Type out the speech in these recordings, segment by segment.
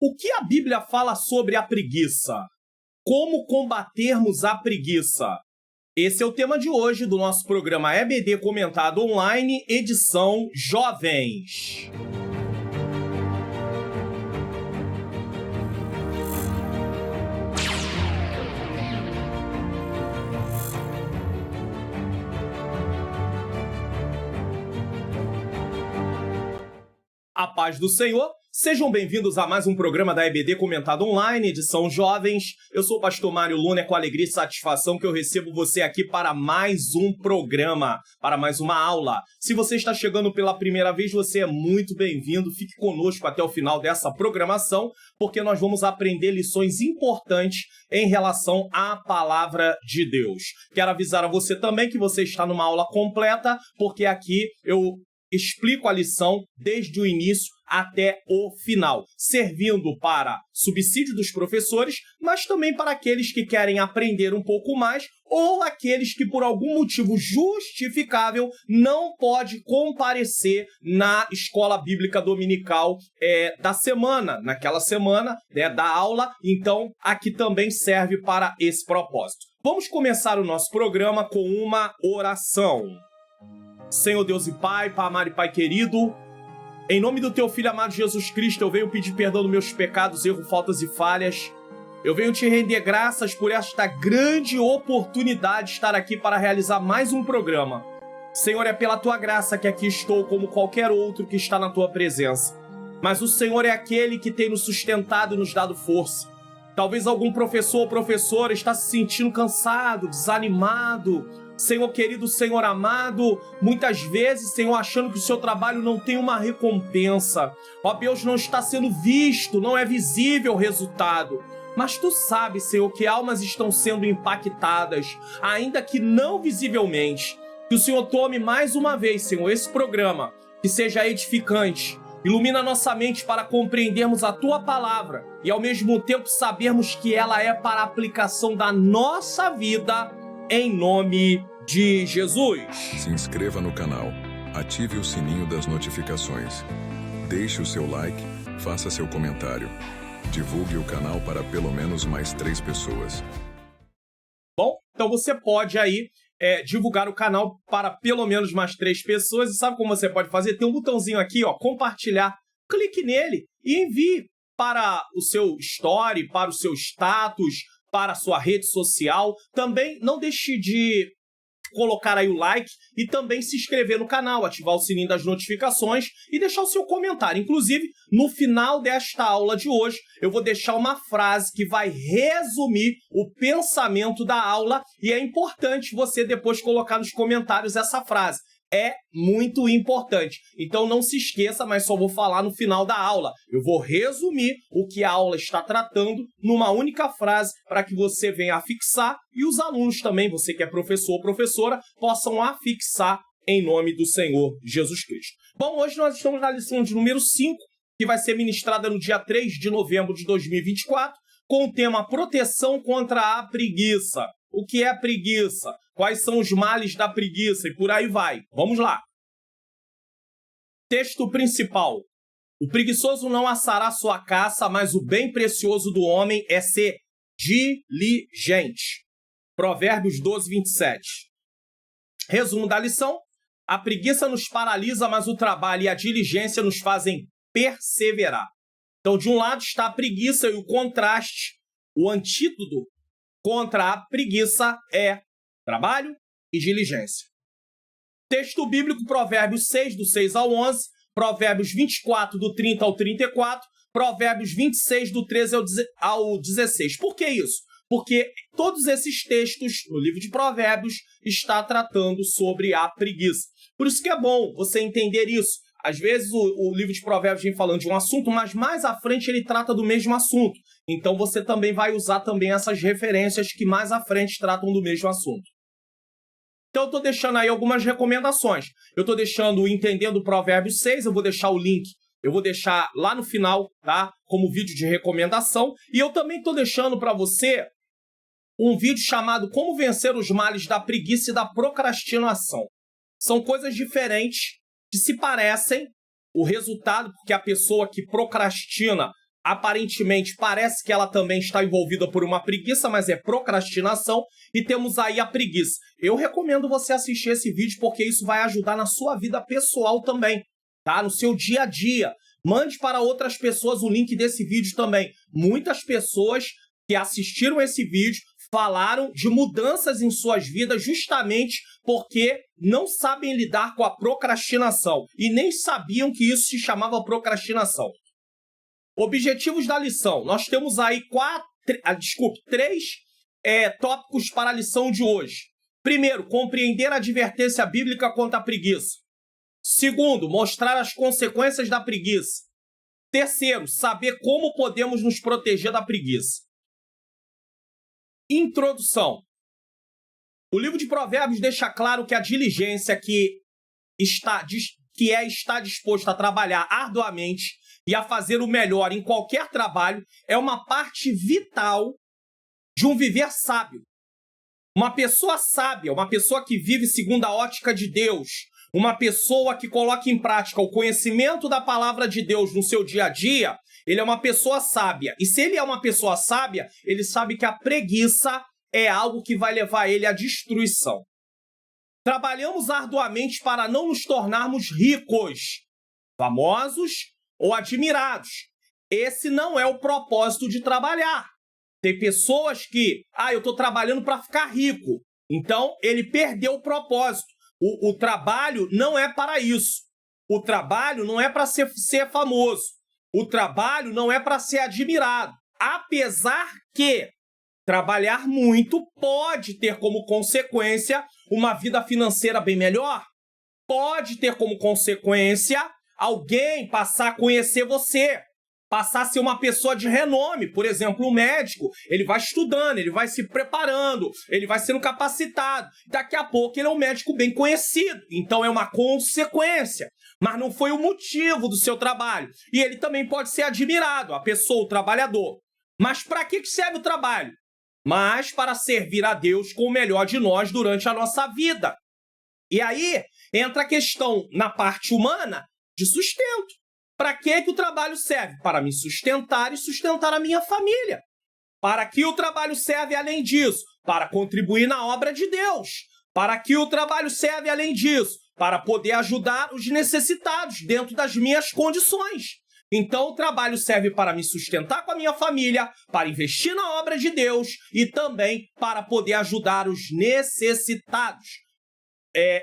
O que a Bíblia fala sobre a preguiça? Como combatermos a preguiça? Esse é o tema de hoje do nosso programa EBD Comentado Online, edição Jovens. A paz do Senhor, sejam bem-vindos a mais um programa da EBD Comentado Online, edição Jovens. Eu sou o pastor Mário Luna, é com alegria e satisfação que eu recebo você aqui para mais um programa, para mais uma aula. Se você está chegando pela primeira vez, você é muito bem-vindo. Fique conosco até o final dessa programação, porque nós vamos aprender lições importantes em relação à palavra de Deus. Quero avisar a você também que você está numa aula completa, porque aqui eu explico a lição desde o início até o final, servindo para subsídio dos professores, mas também para aqueles que querem aprender um pouco mais ou aqueles que, por algum motivo justificável, não pode comparecer na escola bíblica dominical da semana, naquela semana da aula. Então, aqui também serve para esse propósito. Vamos começar o nosso programa com uma oração. Senhor Deus e Pai, Pai amado e Pai querido, em nome do Teu Filho amado Jesus Cristo, eu venho pedir perdão dos meus pecados, erros, faltas e falhas. Eu venho te render graças por esta grande oportunidade de estar aqui para realizar mais um programa. Senhor, é pela Tua graça que aqui estou, como qualquer outro que está na Tua presença. Mas o Senhor é aquele que tem nos sustentado e nos dado força. Talvez algum professor ou professora está se sentindo cansado, desanimado. Senhor querido, Senhor amado, muitas vezes, Senhor, achando que o seu trabalho não tem uma recompensa. Ó Deus, não está sendo visto, não é visível o resultado. Mas Tu sabes, Senhor, que almas estão sendo impactadas, ainda que não visivelmente. Que o Senhor tome mais uma vez, Senhor, esse programa, que seja edificante. Ilumina nossa mente para compreendermos a Tua palavra e, ao mesmo tempo, sabermos que ela é para a aplicação da nossa vida, em nome de Jesus. Se inscreva no canal, ative o sininho das notificações, deixe o seu like, faça seu comentário, divulgue o canal para pelo menos mais 3 pessoas. Bom, então você pode aí divulgar o canal para pelo menos mais 3 pessoas. E sabe como você pode fazer? Tem um botãozinho aqui, ó, compartilhar. Clique nele e envie para o seu story, para o seu status, para a sua rede social. Também não deixe de colocar aí o like e também se inscrever no canal, ativar o sininho das notificações e deixar o seu comentário. Inclusive, no final desta aula de hoje, eu vou deixar uma frase que vai resumir o pensamento da aula e é importante você depois colocar nos comentários essa frase. É muito importante. Então não se esqueça, mas só vou falar no final da aula. Eu vou resumir o que a aula está tratando numa única frase para que você venha afixar e os alunos também, você que é professor ou professora, possam afixar em nome do Senhor Jesus Cristo. Bom, hoje nós estamos na lição de número 5, que vai ser ministrada no dia 3 de novembro de 2024, com o tema Proteção contra a Preguiça. O que é a preguiça? Quais são os males da preguiça? E por aí vai. Vamos lá. Texto principal. O preguiçoso não assará sua caça, mas o bem precioso do homem é ser diligente. Provérbios 12, 27. Resumo da lição. A preguiça nos paralisa, mas o trabalho e a diligência nos fazem perseverar. Então, de um lado está a preguiça e o contraste, o antídoto contra a preguiça é trabalho e diligência. Texto bíblico, Provérbios 6, do 6 ao 11, Provérbios 24, do 30 ao 34, Provérbios 26, do 13 ao 16. Por que isso? Porque todos esses textos no livro de Provérbios está tratando sobre a preguiça. Por isso que é bom você entender isso. Às vezes o livro de Provérbios vem falando de um assunto, mas mais à frente ele trata do mesmo assunto. Então você também vai usar também essas referências que mais à frente tratam do mesmo assunto. Então eu estou deixando aí algumas recomendações. Eu estou deixando o Entendendo Provérbios 6, eu vou deixar o link, eu vou deixar lá no final, tá? Como vídeo de recomendação. E eu também estou deixando para você um vídeo chamado Como Vencer os Males da Preguiça e da Procrastinação. São coisas diferentes que se parecem, o resultado, porque a pessoa que procrastina aparentemente parece que ela também está envolvida por uma preguiça, mas é procrastinação, e temos aí a preguiça. Eu recomendo você assistir esse vídeo porque isso vai ajudar na sua vida pessoal também, tá? No seu dia a dia. Mande para outras pessoas o link desse vídeo também. Muitas pessoas que assistiram esse vídeo falaram de mudanças em suas vidas justamente porque não sabem lidar com a procrastinação e nem sabiam que isso se chamava procrastinação. Objetivos da lição. Nós temos aí três tópicos para a lição de hoje. Primeiro, compreender a advertência bíblica quanto à preguiça. Segundo, mostrar as consequências da preguiça. Terceiro, saber como podemos nos proteger da preguiça. Introdução. O livro de Provérbios deixa claro que a diligência que está disposto a trabalhar arduamente e a fazer o melhor em qualquer trabalho é uma parte vital de um viver sábio. Uma pessoa sábia, uma pessoa que vive segundo a ótica de Deus, uma pessoa que coloca em prática o conhecimento da palavra de Deus no seu dia a dia, ele é uma pessoa sábia. E se ele é uma pessoa sábia, ele sabe que a preguiça é algo que vai levar ele à destruição. Trabalhamos arduamente para não nos tornarmos ricos, famosos ou admirados. Esse não é o propósito de trabalhar. Tem pessoas que, eu estou trabalhando para ficar rico. Então, ele perdeu o propósito. O trabalho não é para isso. O trabalho não é para ser famoso. O trabalho não é para ser admirado. Apesar que trabalhar muito pode ter como consequência uma vida financeira bem melhor. Pode ter como consequência alguém passar a conhecer você. Passar a ser uma pessoa de renome. Por exemplo, um médico, ele vai estudando, ele vai se preparando, ele vai sendo capacitado. Daqui a pouco ele é um médico bem conhecido. Então é uma consequência. Mas não foi o motivo do seu trabalho. E ele também pode ser admirado, a pessoa, o trabalhador. Mas para que serve o trabalho? Mas para servir a Deus com o melhor de nós durante a nossa vida. E aí entra a questão, na parte humana, de sustento. Para que o trabalho serve? Para me sustentar e sustentar a minha família. Para que o trabalho serve além disso? Para contribuir na obra de Deus. Para que o trabalho serve além disso? Para poder ajudar os necessitados dentro das minhas condições. Então, o trabalho serve para me sustentar com a minha família, para investir na obra de Deus e também para poder ajudar os necessitados.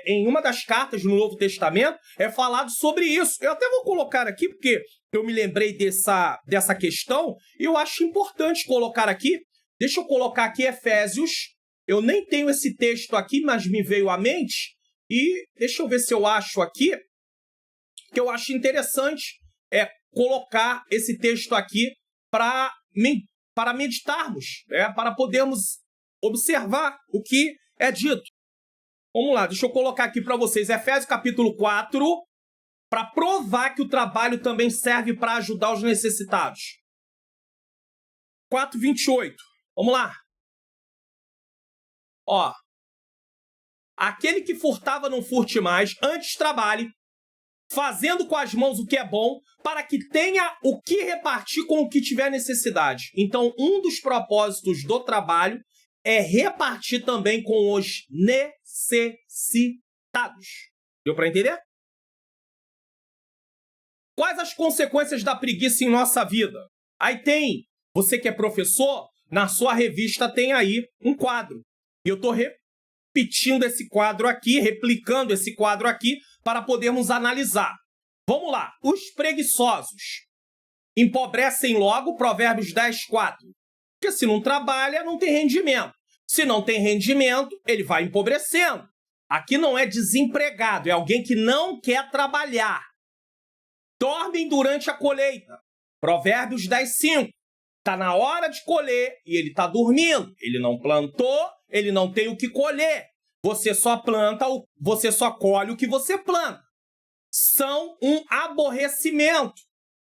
Em uma das cartas no Novo Testamento é falado sobre isso. Eu até vou colocar aqui, porque eu me lembrei dessa questão e eu acho importante colocar aqui. Deixa eu colocar aqui Efésios. Eu nem tenho esse texto aqui, mas me veio à mente. E deixa eu ver se eu acho aqui, que eu acho interessante colocar esse texto aqui para meditarmos, para podermos observar o que é dito. Vamos lá, deixa eu colocar aqui para vocês Efésios capítulo 4, para provar que o trabalho também serve para ajudar os necessitados. 4:28, vamos lá. Aquele que furtava não furte mais, antes trabalhe, fazendo com as mãos o que é bom, para que tenha o que repartir com o que tiver necessidade. Então, um dos propósitos do trabalho é repartir também com os necessitados. Deu para entender? Quais as consequências da preguiça em nossa vida? Aí tem, você que é professor, na sua revista tem aí um quadro. E eu estou repetindo esse quadro aqui, replicando esse quadro aqui, para podermos analisar. Vamos lá. Os preguiçosos empobrecem logo, Provérbios 10:4. Porque se não trabalha, não tem rendimento. Se não tem rendimento, ele vai empobrecendo. Aqui não é desempregado, é alguém que não quer trabalhar. Dormem durante a colheita. Provérbios 10:5. Está na hora de colher e ele está dormindo. Ele não plantou, ele não tem o que colher. Você só colhe o que você planta. São um aborrecimento.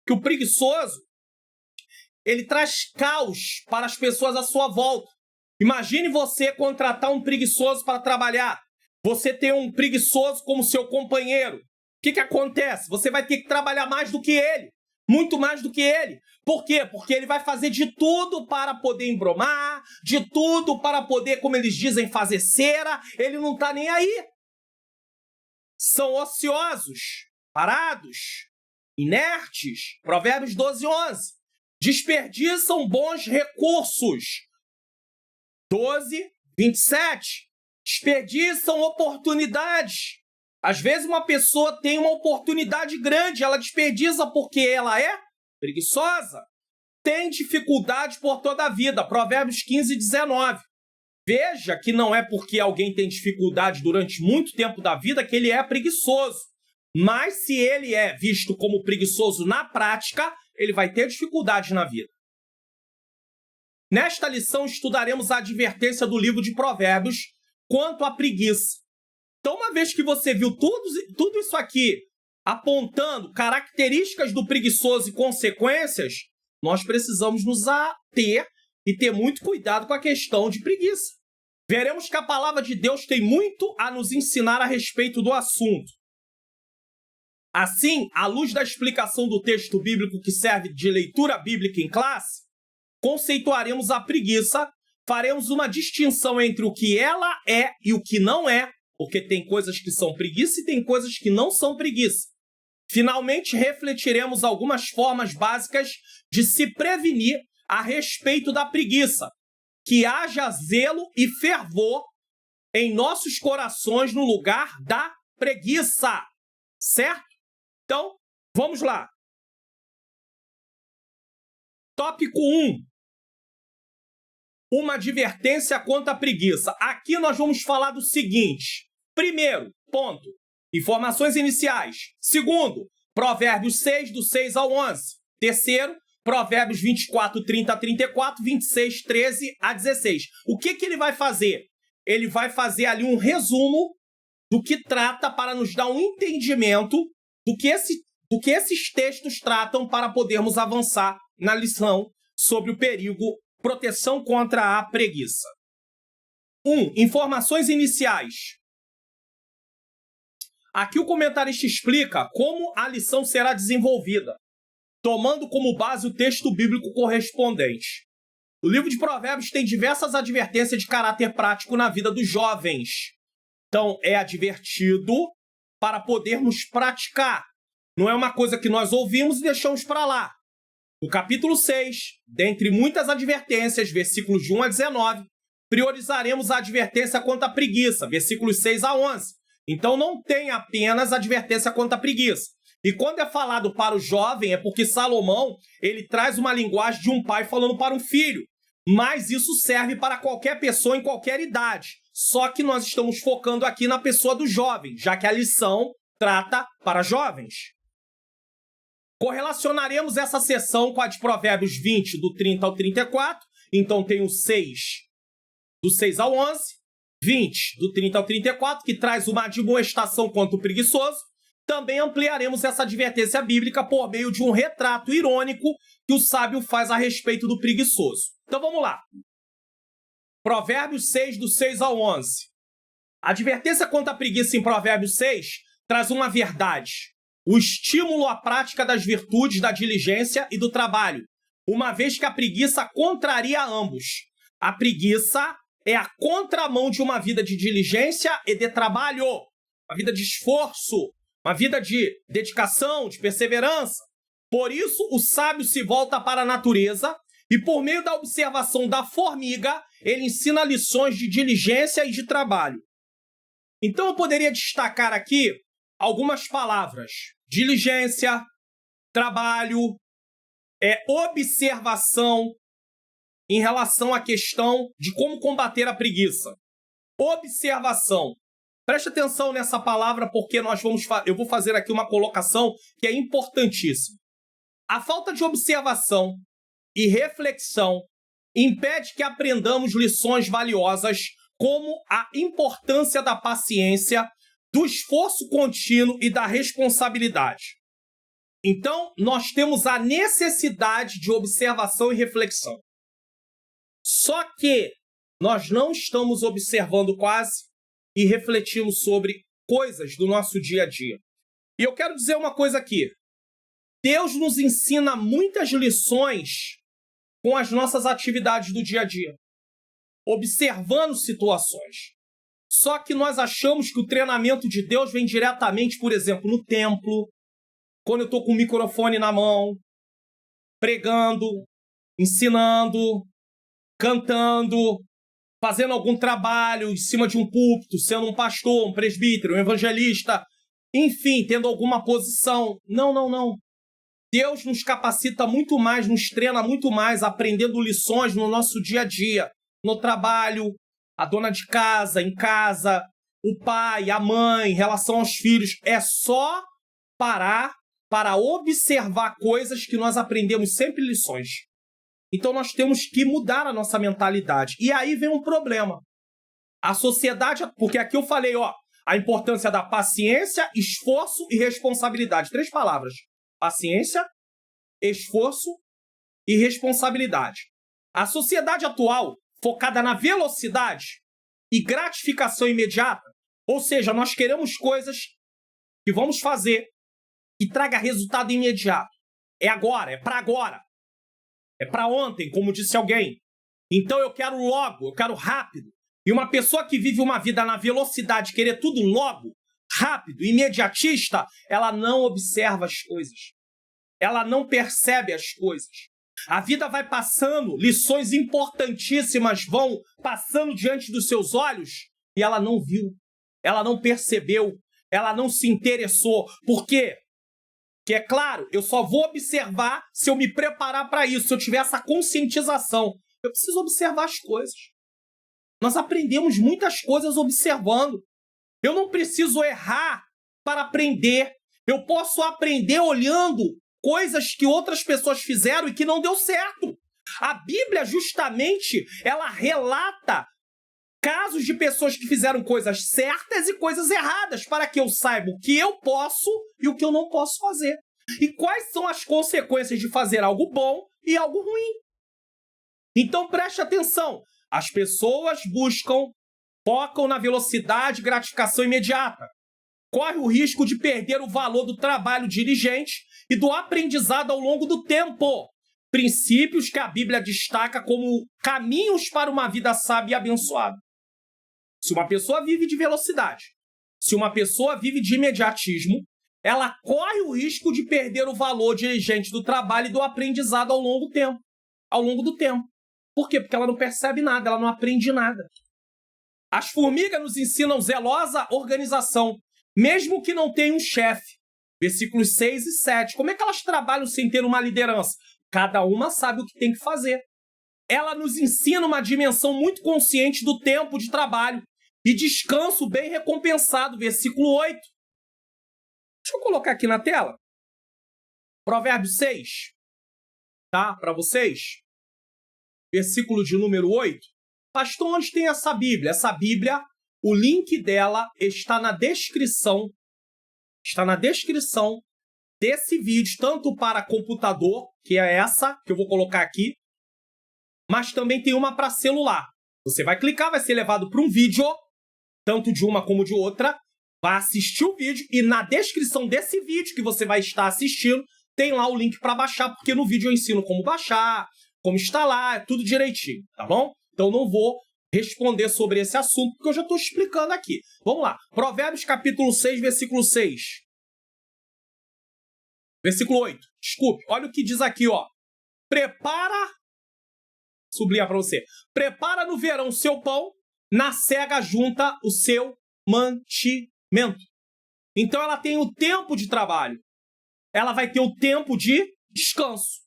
Que o preguiçoso, ele traz caos para as pessoas à sua volta. Imagine você contratar um preguiçoso para trabalhar. Você tem um preguiçoso como seu companheiro. O que acontece? Você vai ter que trabalhar mais do que ele. muito mais do que ele. Por quê? Porque ele vai fazer de tudo para poder embromar, de tudo para poder, como eles dizem, fazer cera. Ele não está nem aí. São ociosos, parados, inertes. Provérbios 12:11. Desperdiçam bons recursos. 12:27. Desperdiçam oportunidades. Às vezes uma pessoa tem uma oportunidade grande, ela desperdiça porque ela é preguiçosa. Tem dificuldade por toda a vida. Provérbios 15:19. Veja que não é porque alguém tem dificuldade durante muito tempo da vida que ele é preguiçoso. Mas se ele é visto como preguiçoso na prática, ele vai ter dificuldade na vida. Nesta lição estudaremos a advertência do livro de Provérbios quanto à preguiça. Então, uma vez que você viu tudo isso aqui apontando características do preguiçoso e consequências, nós precisamos nos ater e ter muito cuidado com a questão de preguiça. Veremos que a palavra de Deus tem muito a nos ensinar a respeito do assunto. Assim, à luz da explicação do texto bíblico que serve de leitura bíblica em classe, conceituaremos a preguiça, faremos uma distinção entre o que ela é e o que não é, porque tem coisas que são preguiça e tem coisas que não são preguiça. Finalmente, refletiremos algumas formas básicas de se prevenir a respeito da preguiça. Que haja zelo e fervor em nossos corações no lugar da preguiça. Certo? Então, vamos lá. Tópico 1. Uma advertência quanto à preguiça. Aqui nós vamos falar do seguinte. Primeiro, ponto. Informações iniciais. Segundo, Provérbios 6, do 6 ao 11. Terceiro, Provérbios 24, 30 a 34, 26, 13 a 16. O que ele vai fazer? Ele vai fazer ali um resumo do que trata para nos dar um entendimento do que esses textos tratam para podermos avançar na lição sobre o perigo, proteção contra a preguiça. 1. Informações iniciais. Aqui o comentarista explica como a lição será desenvolvida, tomando como base o texto bíblico correspondente. O livro de Provérbios tem diversas advertências de caráter prático na vida dos jovens. Então, é advertido para podermos praticar. Não é uma coisa que nós ouvimos e deixamos para lá. No capítulo 6, dentre muitas advertências, versículos de 1 a 19, priorizaremos a advertência quanto à preguiça, versículos 6 a 11. Então não tem apenas advertência quanto à preguiça. E quando é falado para o jovem, é porque Salomão ele traz uma linguagem de um pai falando para um filho. Mas isso serve para qualquer pessoa em qualquer idade. Só que nós estamos focando aqui na pessoa do jovem, já que a lição trata para jovens. Correlacionaremos essa seção com a de Provérbios 20, do 30 ao 34. Então tem o 6, do 6 ao 11. 20, do 30 ao 34, que traz uma admoestação contra o preguiçoso. Também ampliaremos essa advertência bíblica por meio de um retrato irônico que o sábio faz a respeito do preguiçoso. Então vamos lá. Provérbios 6, do 6 ao 11. A advertência contra a preguiça em Provérbios 6 traz uma verdade. O estímulo à prática das virtudes, da diligência e do trabalho, uma vez que a preguiça contraria ambos. A preguiça é a contramão de uma vida de diligência e de trabalho, uma vida de esforço, uma vida de dedicação, de perseverança. Por isso, o sábio se volta para a natureza e, por meio da observação da formiga, ele ensina lições de diligência e de trabalho. Então, eu poderia destacar aqui algumas palavras. Diligência, trabalho, observação, em relação à questão de como combater a preguiça. Observação. Preste atenção nessa palavra porque eu vou fazer aqui uma colocação que é importantíssima. A falta de observação e reflexão impede que aprendamos lições valiosas como a importância da paciência, do esforço contínuo e da responsabilidade. Então, nós temos a necessidade de observação e reflexão. Só que nós não estamos observando quase e refletimos sobre coisas do nosso dia a dia. E eu quero dizer uma coisa aqui. Deus nos ensina muitas lições com as nossas atividades do dia a dia, observando situações. Só que nós achamos que o treinamento de Deus vem diretamente, por exemplo, no templo, quando eu estou com o microfone na mão, pregando, ensinando, cantando, fazendo algum trabalho em cima de um púlpito, sendo um pastor, um presbítero, um evangelista, enfim, tendo alguma posição. Não. Deus nos capacita muito mais, nos treina muito mais, aprendendo lições no nosso dia a dia, no trabalho, a dona de casa, em casa, o pai, a mãe, em relação aos filhos. É só parar para observar coisas que nós aprendemos sempre lições. Então nós temos que mudar a nossa mentalidade. E aí vem um problema. A sociedade, porque aqui eu falei, a importância da paciência, esforço e responsabilidade. 3 palavras. Paciência, esforço e responsabilidade. A sociedade atual, focada na velocidade e gratificação imediata, ou seja, nós queremos coisas que vamos fazer que traga resultado imediato. É agora, é para agora. É para ontem, como disse alguém. Então eu quero logo, eu quero rápido. E uma pessoa que vive uma vida na velocidade, querer tudo logo, rápido, imediatista, ela não observa as coisas. Ela não percebe as coisas. A vida vai passando, lições importantíssimas vão passando diante dos seus olhos e ela não viu, ela não percebeu, ela não se interessou. Por quê? Porque, é claro, eu só vou observar se eu me preparar para isso, se eu tiver essa conscientização. Eu preciso observar as coisas. Nós aprendemos muitas coisas observando. Eu não preciso errar para aprender. Eu posso aprender olhando coisas que outras pessoas fizeram e que não deu certo. A Bíblia, justamente, ela relata casos de pessoas que fizeram coisas certas e coisas erradas, para que eu saiba o que eu posso e o que eu não posso fazer. E quais são as consequências de fazer algo bom e algo ruim. Então preste atenção. As pessoas focam na velocidade e gratificação imediata. Corre o risco de perder o valor do trabalho diligente e do aprendizado ao longo do tempo. Princípios que a Bíblia destaca como caminhos para uma vida sábia e abençoada. Se uma pessoa vive de velocidade, se uma pessoa vive de imediatismo, ela corre o risco de perder o valor diligente do trabalho e do aprendizado ao longo do tempo. Por quê? Porque ela não percebe nada, ela não aprende nada. As formigas nos ensinam zelosa organização, mesmo que não tenham um chefe. Versículos 6 e 7. Como é que elas trabalham sem ter uma liderança? Cada uma sabe o que tem que fazer. Ela nos ensina uma dimensão muito consciente do tempo de trabalho e descanso bem recompensado. Versículo 8. Deixa eu colocar aqui na tela. Provérbios 6. Tá? Para vocês. Versículo de número 8. Pastor, onde tem essa Bíblia? Essa Bíblia, o link dela está na descrição. Está na descrição desse vídeo, tanto para computador, que é essa que eu vou colocar aqui, mas também tem uma para celular. Você vai clicar, vai ser levado para um vídeo, tanto de uma como de outra, vai assistir o vídeo e na descrição desse vídeo que você vai estar assistindo, tem lá o link para baixar, porque no vídeo eu ensino como baixar, como instalar, é tudo direitinho, tá bom? Então não vou responder sobre esse assunto, porque eu já estou explicando aqui. Vamos lá. Provérbios capítulo 6, versículo 6. Versículo 8. Desculpe. Olha o que diz aqui, ó. Prepara, sublinha para você. Prepara no verão o seu pão, na cega junta o seu mantimento. Então ela tem o tempo de trabalho. Ela vai ter o tempo de descanso.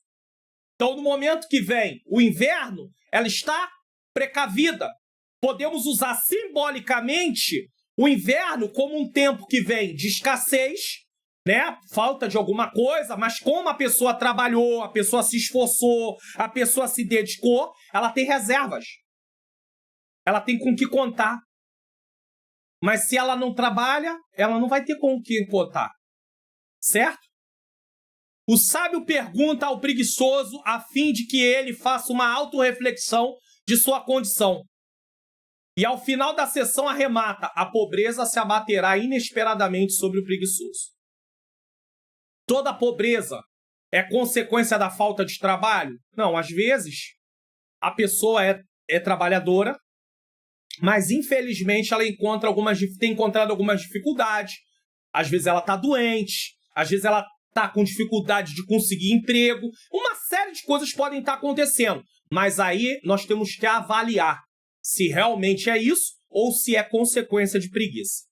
Então no momento que vem o inverno, ela está precavida. Podemos usar simbolicamente o inverno como um tempo que vem de escassez, né? Falta de alguma coisa, mas como a pessoa trabalhou, a pessoa se esforçou, a pessoa se dedicou, ela tem reservas. Ela tem com que contar. Mas se ela não trabalha, ela não vai ter com que contar. Certo? O sábio pergunta ao preguiçoso a fim de que ele faça uma autorreflexão de sua condição. E ao final da sessão arremata: a pobreza se abaterá inesperadamente sobre o preguiçoso. Toda pobreza É consequência da falta de trabalho? Não, às vezes a pessoa é trabalhadora, mas infelizmente ela tem encontrado algumas dificuldades. Às vezes ela está doente, às vezes ela está com dificuldade de conseguir emprego. Uma série de coisas podem estar acontecendo, mas aí nós temos que avaliar se realmente é isso ou se é consequência de preguiça.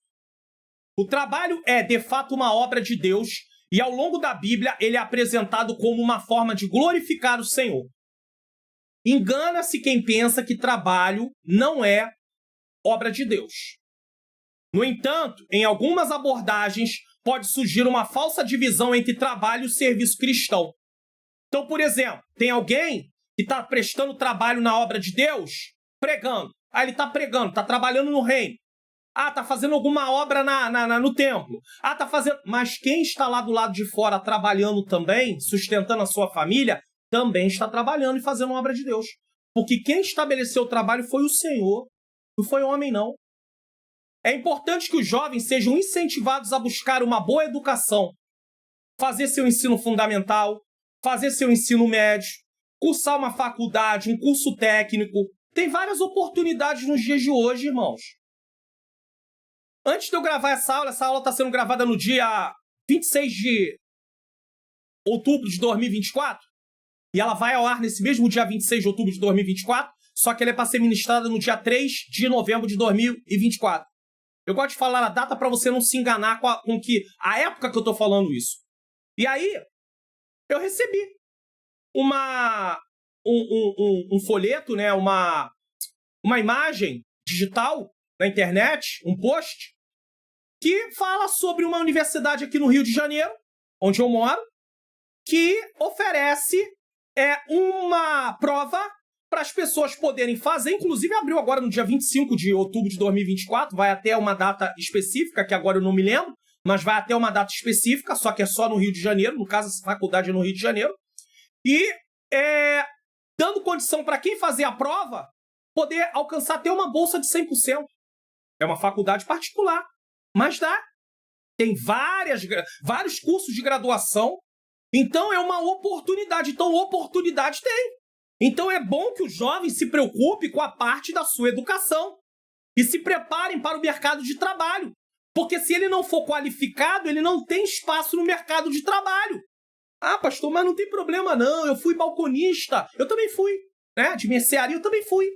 O trabalho é, de fato, uma obra de Deus e ao longo da Bíblia ele é apresentado como uma forma de glorificar o Senhor. Engana-se quem pensa que trabalho não é obra de Deus. No entanto, em algumas abordagens, pode surgir uma falsa divisão entre trabalho e serviço cristão. Então, por exemplo, tem alguém que está prestando trabalho na obra de Deus, pregando. Ah, ele está pregando, está trabalhando no reino. Ah, está fazendo alguma obra no templo. Ah, está fazendo... Mas quem está lá do lado de fora trabalhando também, sustentando a sua família, também está trabalhando e fazendo uma obra de Deus. Porque quem estabeleceu o trabalho foi o Senhor, não foi homem, não. É importante que os jovens sejam incentivados a buscar uma boa educação, fazer seu ensino fundamental, fazer seu ensino médio, cursar uma faculdade, um curso técnico. Tem várias oportunidades nos dias de hoje, irmãos. Antes de eu gravar essa aula está sendo gravada no dia 26 de outubro de 2024, e ela vai ao ar nesse mesmo dia 26 de outubro de 2024, só que ela é para ser ministrada no dia 3 de novembro de 2024. Eu gosto de falar a data para você não se enganar com a época que eu estou falando isso. E aí, eu recebi um folheto, né, uma imagem digital na internet, um post, que fala sobre uma universidade aqui no Rio de Janeiro, onde eu moro, que oferece uma prova para as pessoas poderem fazer. Inclusive, abriu agora no dia 25 de outubro de 2024, vai até uma data específica, que agora eu não me lembro, mas vai até uma data específica, só que é só no Rio de Janeiro, no caso, essa faculdade é no Rio de Janeiro, e dando condição para quem fazer a prova poder alcançar até uma bolsa de 100%. É uma faculdade particular, mas dá. Tem vários cursos de graduação, então é uma oportunidade. Então, oportunidade tem. Então, é bom que os jovens se preocupem com a parte da sua educação e se preparem para o mercado de trabalho. Porque se ele não for qualificado, ele não tem espaço no mercado de trabalho. Ah, pastor, mas não tem problema não, eu fui balconista, eu também fui, né? De mercearia eu também fui.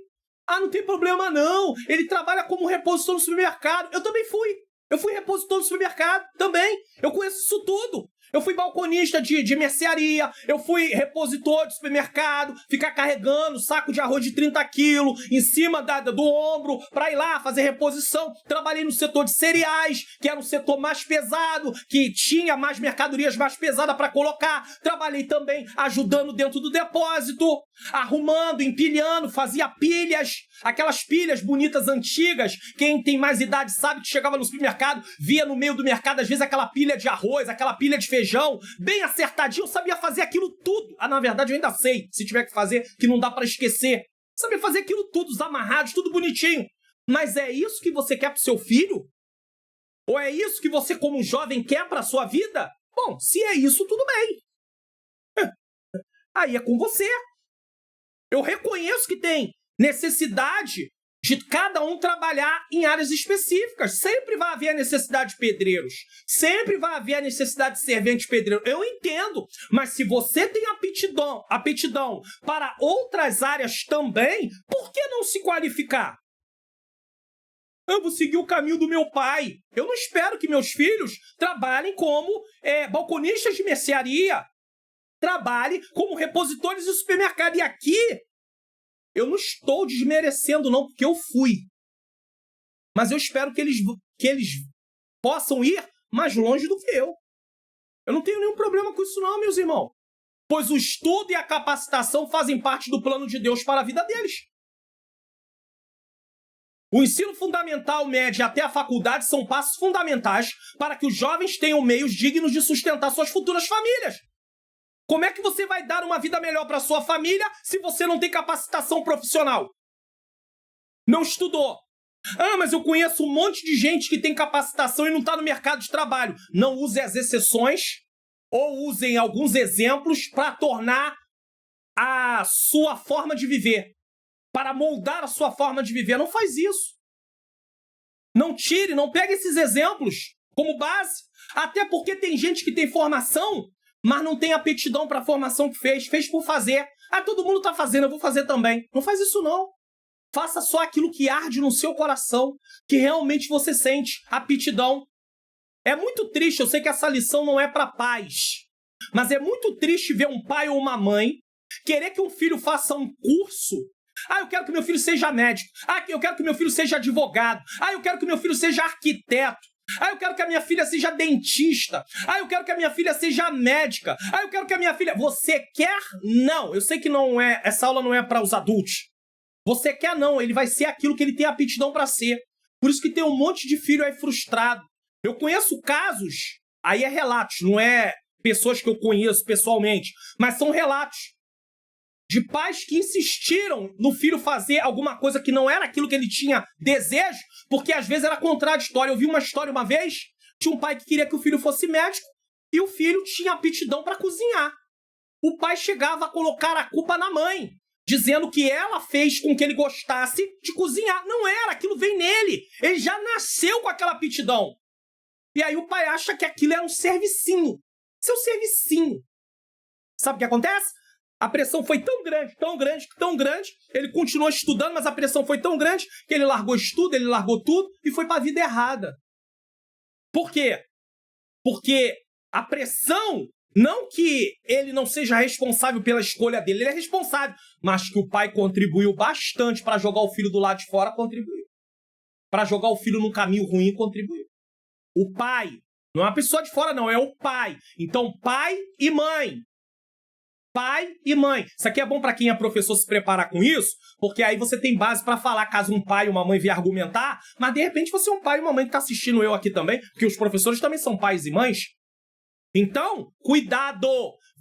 Ah, não tem problema não, ele trabalha como repositor no supermercado, eu também fui. Eu fui repositor no supermercado também, eu conheço isso tudo. Eu fui balconista de mercearia, eu fui repositor de supermercado, ficar carregando saco de arroz de 30 quilos em cima do ombro para ir lá fazer reposição. Trabalhei no setor de cereais, que era um setor mais pesado, que tinha mais mercadorias mais pesadas para colocar. Trabalhei também ajudando dentro do depósito, arrumando, empilhando, fazia pilhas, aquelas pilhas bonitas antigas. Quem tem mais idade sabe que chegava no supermercado, via no meio do mercado, às vezes, aquela pilha de arroz, aquela pilha de feijão, bem acertadinho, eu sabia fazer aquilo tudo. Ah, na verdade, eu ainda sei, se tiver que fazer, que não dá pra esquecer. Sabia fazer aquilo tudo, os amarrados, tudo bonitinho. Mas é isso que você quer pro seu filho? Ou é isso que você, como jovem, quer pra sua vida? Bom, se é isso, tudo bem. Aí é com você. Eu reconheço que tem necessidade de cada um trabalhar em áreas específicas. Sempre vai haver a necessidade de pedreiros. Sempre vai haver a necessidade de servente pedreiro. Eu entendo. Mas se você tem aptidão para outras áreas também, por que não se qualificar? Eu vou seguir o caminho do meu pai. Eu não espero que meus filhos trabalhem como balconistas de mercearia. Trabalhem como repositores de supermercado. E aqui, eu não estou desmerecendo, não, porque eu fui. Mas eu espero que eles possam ir mais longe do que eu. Eu não tenho nenhum problema com isso, não, meus irmãos. Pois o estudo e a capacitação fazem parte do plano de Deus para a vida deles. O ensino fundamental, médio até a faculdade são passos fundamentais para que os jovens tenham meios dignos de sustentar suas futuras famílias. Como é que você vai dar uma vida melhor para sua família se você não tem capacitação profissional? Não estudou. Ah, mas eu conheço um monte de gente que tem capacitação e não está no mercado de trabalho. Não use as exceções ou usem alguns exemplos para tornar a sua forma de viver, para moldar a sua forma de viver. Não faz isso. Não tire, não pegue esses exemplos como base. Até porque tem gente que tem formação, mas não tem aptidão para a formação que fez. Fez por fazer. Ah, todo mundo está fazendo, eu vou fazer também. Não faz isso, não. Faça só aquilo que arde no seu coração, que realmente você sente aptidão. É muito triste, eu sei que essa lição não é para pais, mas é muito triste ver um pai ou uma mãe querer que um filho faça um curso. Ah, eu quero que meu filho seja médico. Ah, eu quero que meu filho seja advogado. Ah, eu quero que meu filho seja arquiteto. Ah, eu quero que a minha filha seja dentista. Ah, eu quero que a minha filha seja médica. Ah, eu quero que a minha filha... Você quer? Não. Eu sei que não é... Essa aula não é para os adultos. Você quer? Não. Ele vai ser aquilo que ele tem aptidão para ser. Por isso que tem um monte de filho aí frustrado. Eu conheço casos, aí é relatos, não é pessoas que eu conheço pessoalmente, mas são relatos de pais que insistiram no filho fazer alguma coisa que não era aquilo que ele tinha desejo, porque às vezes era contraditório. Eu vi uma história uma vez, tinha um pai que queria que o filho fosse médico e o filho tinha aptidão para cozinhar. O pai chegava a colocar a culpa na mãe, dizendo que ela fez com que ele gostasse de cozinhar. Não era, aquilo vem nele. Ele já nasceu com aquela aptidão. E aí o pai acha que aquilo é um servicinho. Seu servicinho. Sabe o que acontece? A pressão foi tão grande, tão grande, tão grande. Ele continuou estudando, mas a pressão foi tão grande que ele largou estudo, ele largou tudo e foi para a vida errada. Por quê? Porque a pressão, não que ele não seja responsável pela escolha dele, ele é responsável, mas que o pai contribuiu bastante para jogar o filho do lado de fora, contribuiu. Para jogar o filho num caminho ruim, contribuiu. O pai, não é uma pessoa de fora não, é o pai. Então, pai e mãe. Pai e mãe. Isso aqui é bom para quem é professor se preparar com isso, porque aí você tem base para falar caso um pai e uma mãe vier argumentar, mas de repente você é um pai e uma mãe que está assistindo eu aqui também, porque os professores também são pais e mães. Então, cuidado!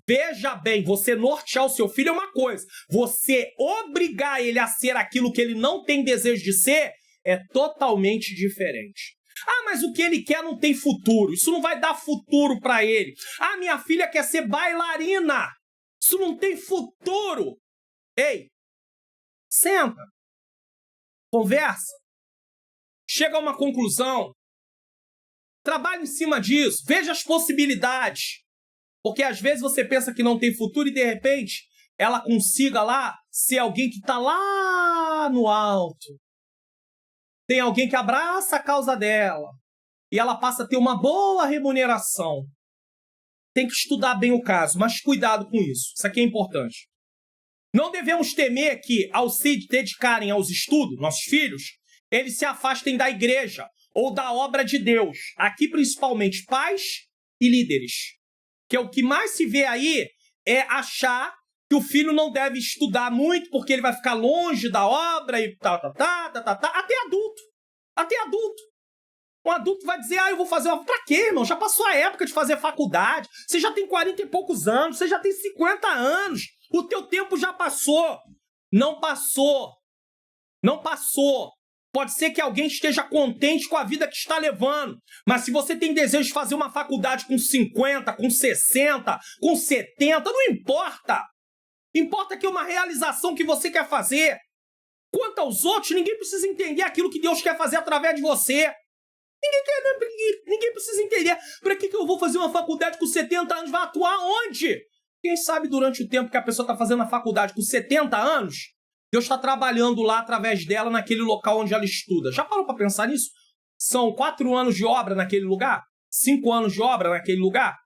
Veja bem, você nortear o seu filho é uma coisa. Você obrigar ele a ser aquilo que ele não tem desejo de ser é totalmente diferente. Ah, mas o que ele quer não tem futuro. Isso não vai dar futuro para ele. Ah, minha filha quer ser bailarina. Isso não tem futuro. Ei, senta. Conversa. Chega a uma conclusão. Trabalhe em cima disso. Veja as possibilidades. Porque às vezes você pensa que não tem futuro e de repente ela consiga lá ser alguém que está lá no alto. Tem alguém que abraça a causa dela. E ela passa a ter uma boa remuneração. Tem que estudar bem o caso, mas cuidado com isso. Isso aqui é importante. Não devemos temer que, ao se dedicarem aos estudos, nossos filhos, eles se afastem da igreja ou da obra de Deus. Aqui, principalmente, pais e líderes. Que é o que mais se vê aí é achar que o filho não deve estudar muito porque ele vai ficar longe da obra e Até adulto. Até adulto. Um adulto vai dizer, eu vou fazer uma... Pra quê, irmão? Já passou a época de fazer faculdade. Você já tem 40 e poucos anos. Você já tem 50 anos. O teu tempo já passou. Não passou. Não passou. Pode ser que alguém esteja contente com a vida que está levando. Mas se você tem desejo de fazer uma faculdade com 50, com 60, com 70, não importa. Importa que é uma realização que você quer fazer. Quanto aos outros, ninguém precisa entender aquilo que Deus quer fazer através de você. Ninguém precisa entender. Para que eu vou fazer uma faculdade com 70 anos? Vai atuar onde? Quem sabe durante o tempo que a pessoa está fazendo a faculdade com 70 anos, Deus está trabalhando lá através dela naquele local onde ela estuda. Já parou para pensar nisso? São 4 anos de obra naquele lugar? 5 anos de obra naquele lugar?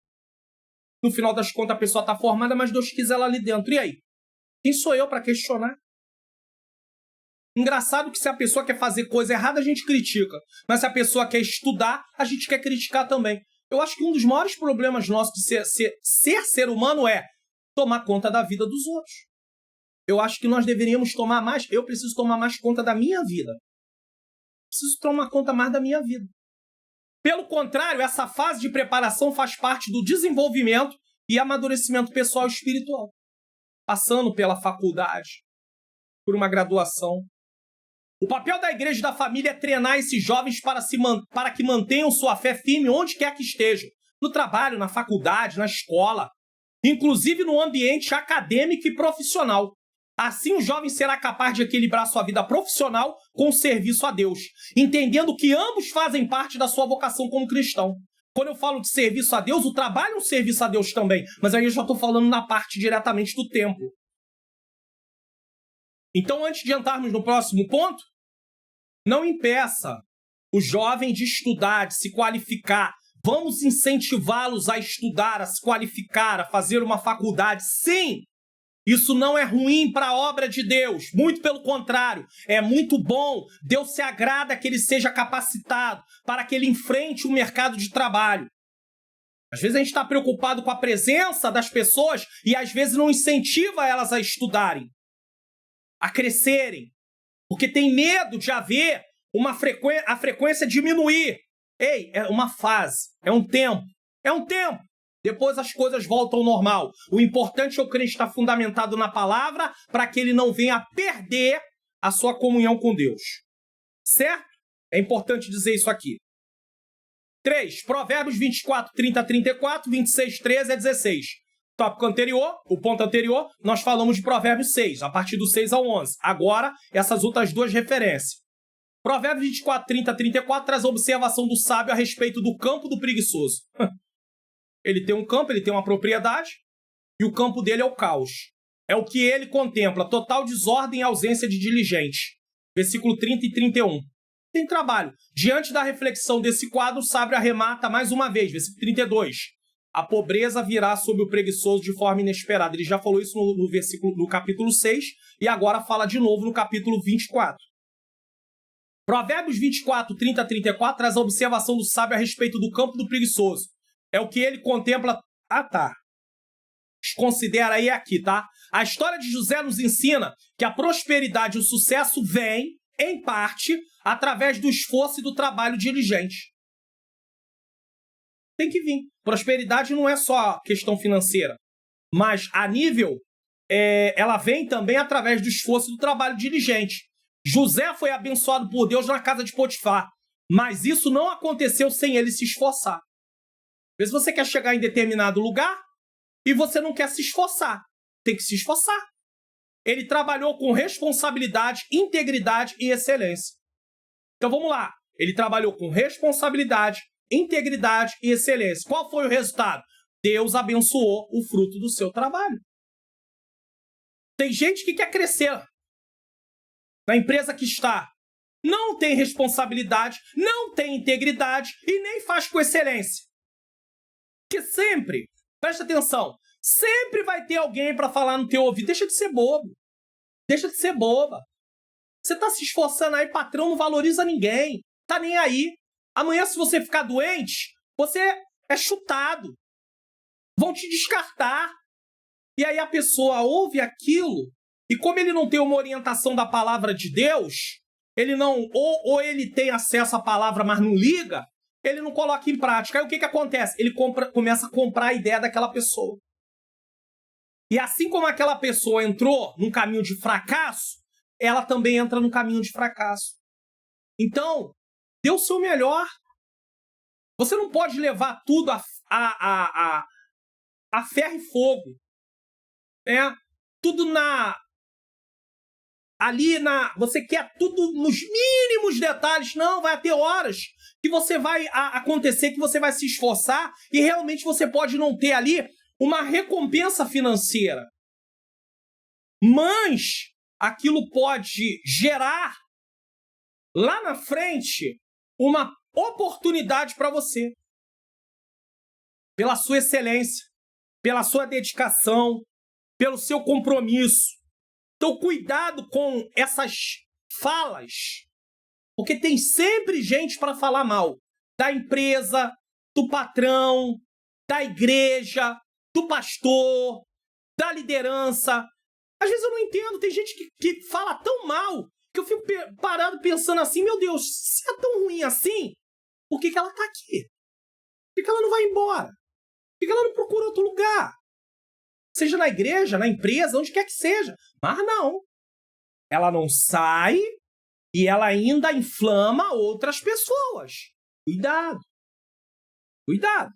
No final das contas a pessoa está formada, mas Deus quis ela ali dentro. E aí? Quem sou eu para questionar? Engraçado que se a pessoa quer fazer coisa errada, a gente critica. Mas se a pessoa quer estudar, a gente quer criticar também. Eu acho que um dos maiores problemas nossos de ser humano é tomar conta da vida dos outros. Eu acho que nós deveríamos tomar mais... Eu preciso tomar mais conta da minha vida. Preciso tomar conta mais da minha vida. Pelo contrário, essa fase de preparação faz parte do desenvolvimento e amadurecimento pessoal e espiritual. Passando pela faculdade, por uma graduação. O papel da igreja e da família é treinar esses jovens para que mantenham sua fé firme onde quer que estejam. no trabalho, na faculdade, na escola, inclusive no ambiente acadêmico e profissional. Assim, o jovem será capaz de equilibrar sua vida profissional com o serviço a Deus, entendendo que ambos fazem parte da sua vocação como cristão. Quando eu falo de serviço a Deus, o trabalho é um serviço a Deus também, mas aí eu já estou falando na parte diretamente do templo. Então, antes de entrarmos no próximo ponto, não impeça o jovem de estudar, de se qualificar. Vamos incentivá-los a estudar, a se qualificar, a fazer uma faculdade. Sim, isso não é ruim para a obra de Deus. Muito pelo contrário, é muito bom. Deus se agrada que ele seja capacitado para que ele enfrente o mercado de trabalho. Às vezes a gente está preocupado com a presença das pessoas e às vezes não incentiva elas a estudarem, a crescerem, porque tem medo de haver a frequência diminuir. Ei, é uma fase, é um tempo. Depois as coisas voltam ao normal. O importante é o crente estar fundamentado na palavra para que ele não venha a perder a sua comunhão com Deus. Certo? É importante dizer isso aqui. 3. Provérbios 24, 30 a 34, 26, 13 a 16. Tópico anterior, o ponto anterior, nós falamos de Provérbios 6, a partir do 6 ao 11. Agora, essas outras duas referências. Provérbios 24, 30 a 34 traz a observação do sábio a respeito do campo do preguiçoso. Ele tem um campo, ele tem uma propriedade, e o campo dele é o caos. É o que ele contempla, total desordem e ausência de diligente. Versículo 30 e 31. Tem trabalho. Diante da reflexão desse quadro, o sábio arremata mais uma vez, versículo 32. A pobreza virá sobre o preguiçoso de forma inesperada. Ele já falou isso no capítulo 6, e agora fala de novo no capítulo 24. Provérbios 24, 30 a 34 traz a observação do sábio a respeito do campo do preguiçoso. É o que ele contempla. Considera aí aqui, tá? A história de José nos ensina que a prosperidade e o sucesso vêm, em parte, através do esforço e do trabalho diligente. Tem que vir. Prosperidade não é só questão financeira, mas a nível, ela vem também através do esforço e do trabalho diligente. José foi abençoado por Deus na casa de Potifar, mas isso não aconteceu sem ele se esforçar. Às vezes você quer chegar em determinado lugar e você não quer se esforçar. Tem que se esforçar. Ele trabalhou com responsabilidade, integridade e excelência. Então vamos lá. Ele trabalhou com responsabilidade, integridade e excelência. Qual foi o resultado? Deus abençoou o fruto do seu trabalho. Tem gente que quer crescer na empresa que está. Não tem responsabilidade, não tem integridade e nem faz com excelência. Porque sempre, presta atenção, sempre vai ter alguém para falar no teu ouvido. Deixa de ser bobo. Deixa de ser boba. Você está se esforçando aí, patrão não valoriza ninguém. Tá nem aí. Amanhã, se você ficar doente, você é chutado. Vão te descartar. E aí a pessoa ouve aquilo, e como ele não tem uma orientação da palavra de Deus, ele não, ou ele tem acesso à palavra, mas não liga, ele não coloca em prática. Aí o que acontece? Ele começa a comprar a ideia daquela pessoa. E assim como aquela pessoa entrou num caminho de fracasso, ela também entra num caminho de fracasso. Então, dê o seu melhor. Você não pode levar tudo a ferro e fogo. Tudo você quer tudo nos mínimos detalhes. Não, vai ter horas que você vai acontecer, que você vai se esforçar e realmente você pode não ter ali uma recompensa financeira. Mas aquilo pode gerar lá na frente uma oportunidade para você. Pela sua excelência, pela sua dedicação, pelo seu compromisso. Então, cuidado com essas falas, porque tem sempre gente para falar mal da empresa, do patrão, da igreja, do pastor, da liderança. Às vezes eu não entendo, tem gente que fala tão mal que eu fico parado pensando assim, meu Deus, se é tão ruim assim, por que ela está aqui? Por que ela não vai embora? Por que ela não procura outro lugar? Seja na igreja, na empresa, onde quer que seja. Mas não. Ela não sai e ela ainda inflama outras pessoas. Cuidado. Cuidado.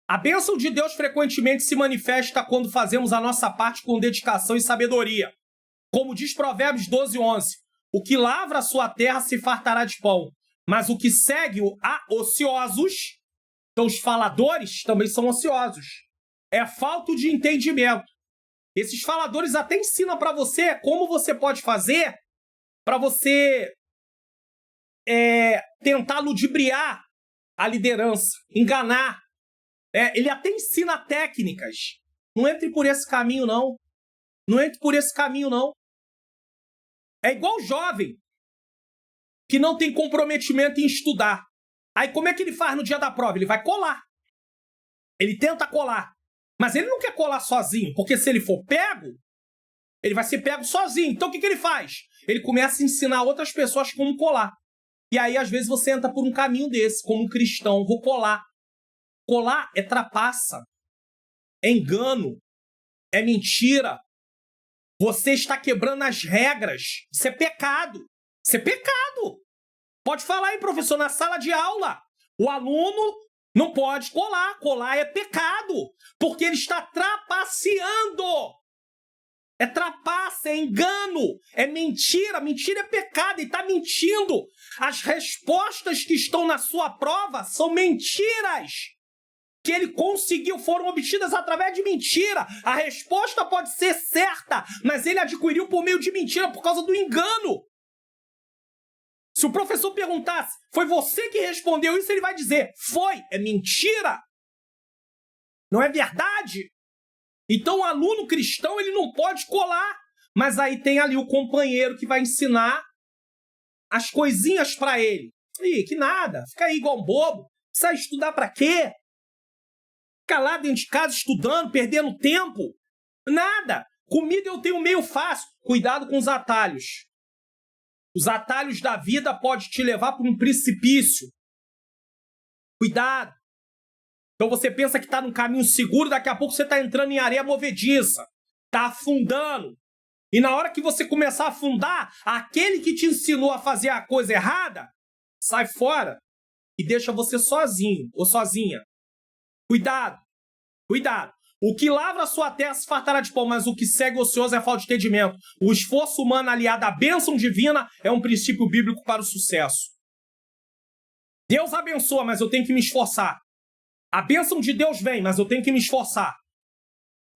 A bênção de Deus frequentemente se manifesta quando fazemos a nossa parte com dedicação e sabedoria. Como diz Provérbios 12:11, o que lavra a sua terra se fartará de pão, mas o que segue a ociosos, então os faladores também são ociosos, é falta de entendimento. Esses faladores até ensinam para você como você pode fazer para você tentar ludibriar a liderança, enganar. Ele até ensina técnicas. Não entre por esse caminho, não. Não entre por esse caminho, não. É igual o jovem que não tem comprometimento em estudar. Aí como é que ele faz no dia da prova? Ele vai colar. Ele tenta colar. Mas ele não quer colar sozinho, porque se ele for pego, ele vai ser pego sozinho. Então o que ele faz? Ele começa a ensinar outras pessoas como colar. E aí, às vezes, você entra por um caminho desse, como um cristão. Vou colar. Colar é trapaça. É engano. É mentira. Você está quebrando as regras. Isso é pecado. Isso é pecado. Pode falar aí, professor, na sala de aula. O aluno não pode colar. Colar é pecado. Porque ele está trapaceando. É trapaça, é engano, é mentira. Mentira é pecado, ele está mentindo. As respostas que estão na sua prova são mentiras. Que ele conseguiu, foram obtidas através de mentira. A resposta pode ser certa, mas ele adquiriu por meio de mentira, por causa do engano. Se o professor perguntasse, foi você que respondeu isso, ele vai dizer, foi, é mentira. Não é verdade? Então o aluno cristão ele não pode colar, mas aí tem ali o companheiro que vai ensinar as coisinhas para ele. Ih, que nada, fica aí igual um bobo, precisa estudar para quê? Ficar lá dentro de casa estudando, perdendo tempo? Nada, comida eu tenho meio fácil, cuidado com os atalhos. Os atalhos da vida podem te levar para um precipício. Cuidado. Então você pensa que está num caminho seguro, daqui a pouco você está entrando em areia movediça. Está afundando. E na hora que você começar a afundar, aquele que te ensinou a fazer a coisa errada, sai fora e deixa você sozinho ou sozinha. Cuidado. Cuidado. O que lavra a sua terra se fartará de pão, mas o que segue ocioso é falta de entendimento. O esforço humano aliado à bênção divina é um princípio bíblico para o sucesso. Deus abençoa, mas eu tenho que me esforçar. A bênção de Deus vem, mas eu tenho que me esforçar.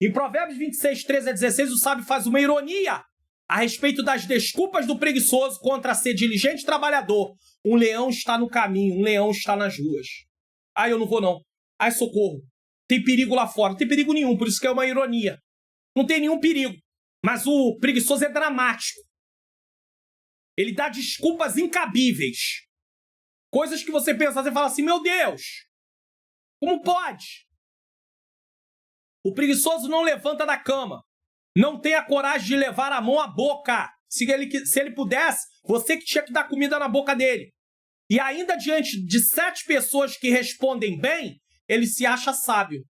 Em Provérbios 26, 13 a 16, o sábio faz uma ironia a respeito das desculpas do preguiçoso contra ser diligente e trabalhador. Um leão está no caminho, um leão está nas ruas. Ah, eu não vou não. Ai, socorro. Tem perigo lá fora. Não tem perigo nenhum, por isso que é uma ironia. Não tem nenhum perigo. Mas o preguiçoso é dramático. Ele dá desculpas incabíveis. Coisas que você pensa, você fala assim, meu Deus, como pode? O preguiçoso não levanta da cama. Não tem a coragem de levar a mão à boca. Se ele pudesse, você que tinha que dar comida na boca dele. E ainda diante de 7 pessoas que respondem bem, ele se acha sábio.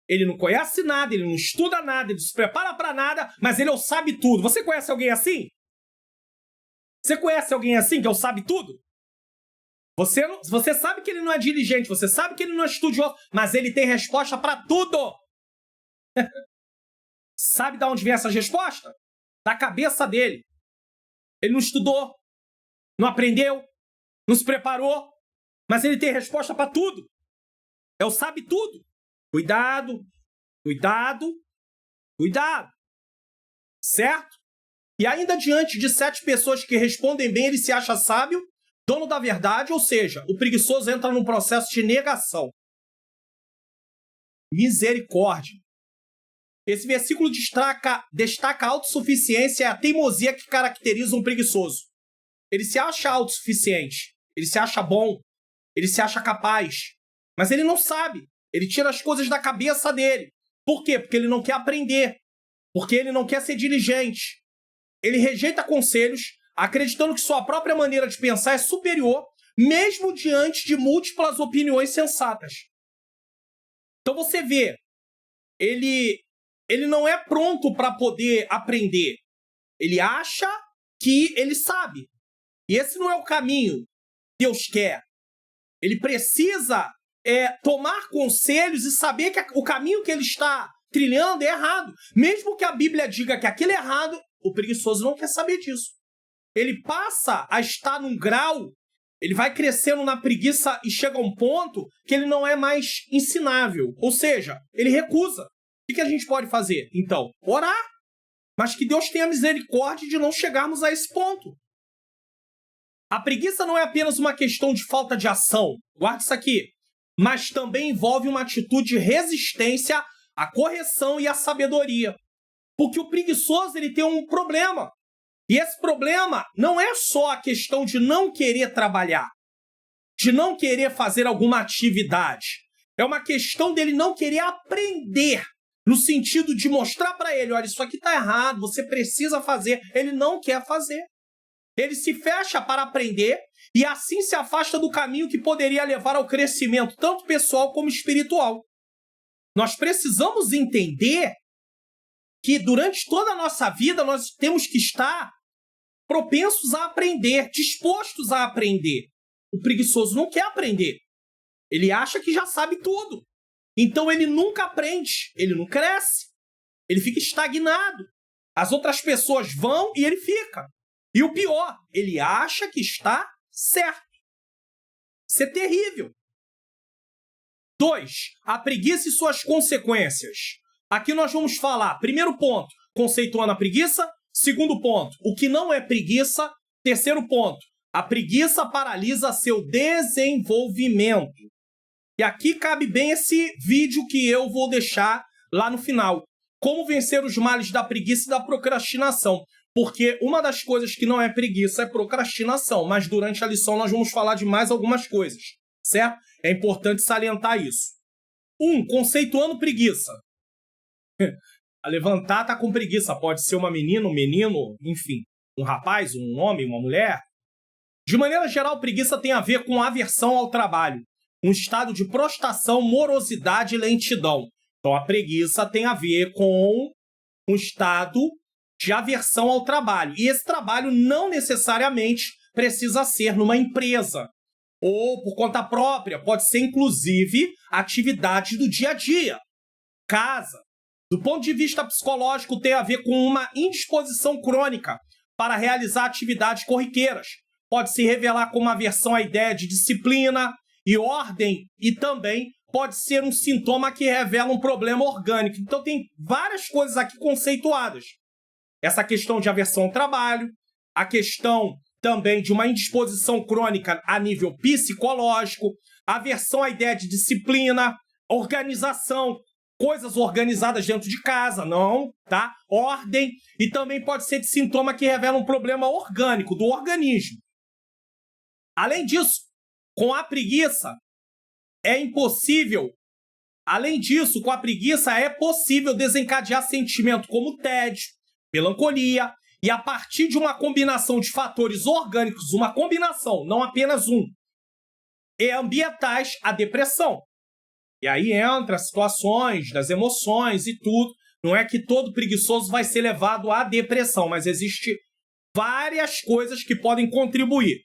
Ele não conhece nada, ele não estuda nada, ele não se prepara para nada, mas ele é o sabe tudo. Você conhece alguém assim? Você conhece alguém assim que é o sabe tudo? Você sabe que ele não é diligente, você sabe que ele não é estudioso, mas ele tem resposta para tudo. Sabe de onde vem essa resposta? Da cabeça dele. Ele não estudou, não aprendeu, não se preparou, mas ele tem resposta para tudo. É o sabe tudo. Cuidado, cuidado, cuidado. Certo? E ainda diante de 7 pessoas que respondem bem, ele se acha sábio, dono da verdade, ou seja, o preguiçoso entra num processo de negação. Misericórdia. Esse versículo destaca a autossuficiência e a teimosia que caracteriza um preguiçoso. Ele se acha autossuficiente, ele se acha bom, ele se acha capaz, mas ele não sabe. Ele tira as coisas da cabeça dele. Por quê? Porque ele não quer aprender, porque ele não quer ser diligente. Ele rejeita conselhos, acreditando que sua própria maneira de pensar é superior, mesmo diante de múltiplas opiniões sensatas. Então você vê, ele não é pronto para poder aprender. Ele acha que ele sabe. E esse não é o caminho que Deus quer. Ele precisa tomar conselhos e saber que o caminho que ele está trilhando é errado. Mesmo que a Bíblia diga que aquilo é errado, o preguiçoso não quer saber disso. Ele passa a estar num grau, ele vai crescendo na preguiça e chega a um ponto que ele não é mais ensinável. Ou seja, ele recusa. O que a gente pode fazer? Então, orar. Mas que Deus tenha misericórdia de não chegarmos a esse ponto. A preguiça não é apenas uma questão de falta de ação. Guarda isso aqui. Mas também envolve uma atitude de resistência à correção e à sabedoria. Porque o preguiçoso ele tem um problema. E esse problema não é só a questão de não querer trabalhar, de não querer fazer alguma atividade. É uma questão dele não querer aprender, no sentido de mostrar para ele, olha, isso aqui está errado, você precisa fazer. Ele não quer fazer. Ele se fecha para aprender e assim se afasta do caminho que poderia levar ao crescimento, tanto pessoal como espiritual. Nós precisamos entender que durante toda a nossa vida nós temos que estar propensos a aprender, dispostos a aprender. O preguiçoso não quer aprender. Ele acha que já sabe tudo. Então ele nunca aprende, ele não cresce, ele fica estagnado. As outras pessoas vão e ele fica. E o pior, ele acha que está certo. Isso é terrível. 2. A preguiça e suas consequências. Aqui nós vamos falar, primeiro ponto, conceituando a preguiça. Segundo ponto, o que não é preguiça. Terceiro ponto, a preguiça paralisa seu desenvolvimento. E aqui cabe bem esse vídeo que eu vou deixar lá no final. Como vencer os males da preguiça e da procrastinação. Porque uma das coisas que não é preguiça é procrastinação. Mas durante a lição nós vamos falar de mais algumas coisas. Certo? É importante salientar isso. 1. Conceituando preguiça. A levantar está com preguiça. Pode ser uma menina, um menino, enfim. Um rapaz, um homem, uma mulher. De maneira geral, preguiça tem a ver com aversão ao trabalho. Um estado de prostração, morosidade e lentidão. Então, a preguiça tem a ver com um estado de aversão ao trabalho. E esse trabalho não necessariamente precisa ser numa empresa ou por conta própria. Pode ser, inclusive, atividades do dia a dia. Casa. Do ponto de vista psicológico, tem a ver com uma indisposição crônica para realizar atividades corriqueiras. Pode se revelar como aversão à ideia de disciplina e ordem, e também pode ser um sintoma que revela um problema orgânico. Então tem várias coisas aqui conceituadas. Essa questão de aversão ao trabalho, a questão também de uma indisposição crônica a nível psicológico, aversão à ideia de disciplina, organização, coisas organizadas dentro de casa, não, tá? Ordem, e também pode ser de sintoma que revela um problema orgânico, do organismo. Além disso, com a preguiça, é impossível. Além disso, com a preguiça é possível desencadear sentimentos como tédio, melancolia, e a partir de uma combinação de fatores orgânicos, uma combinação, não apenas um, e ambientais, a depressão. E aí entra as situações das emoções e tudo. Não é que todo preguiçoso vai ser levado à depressão, mas existe várias coisas que podem contribuir.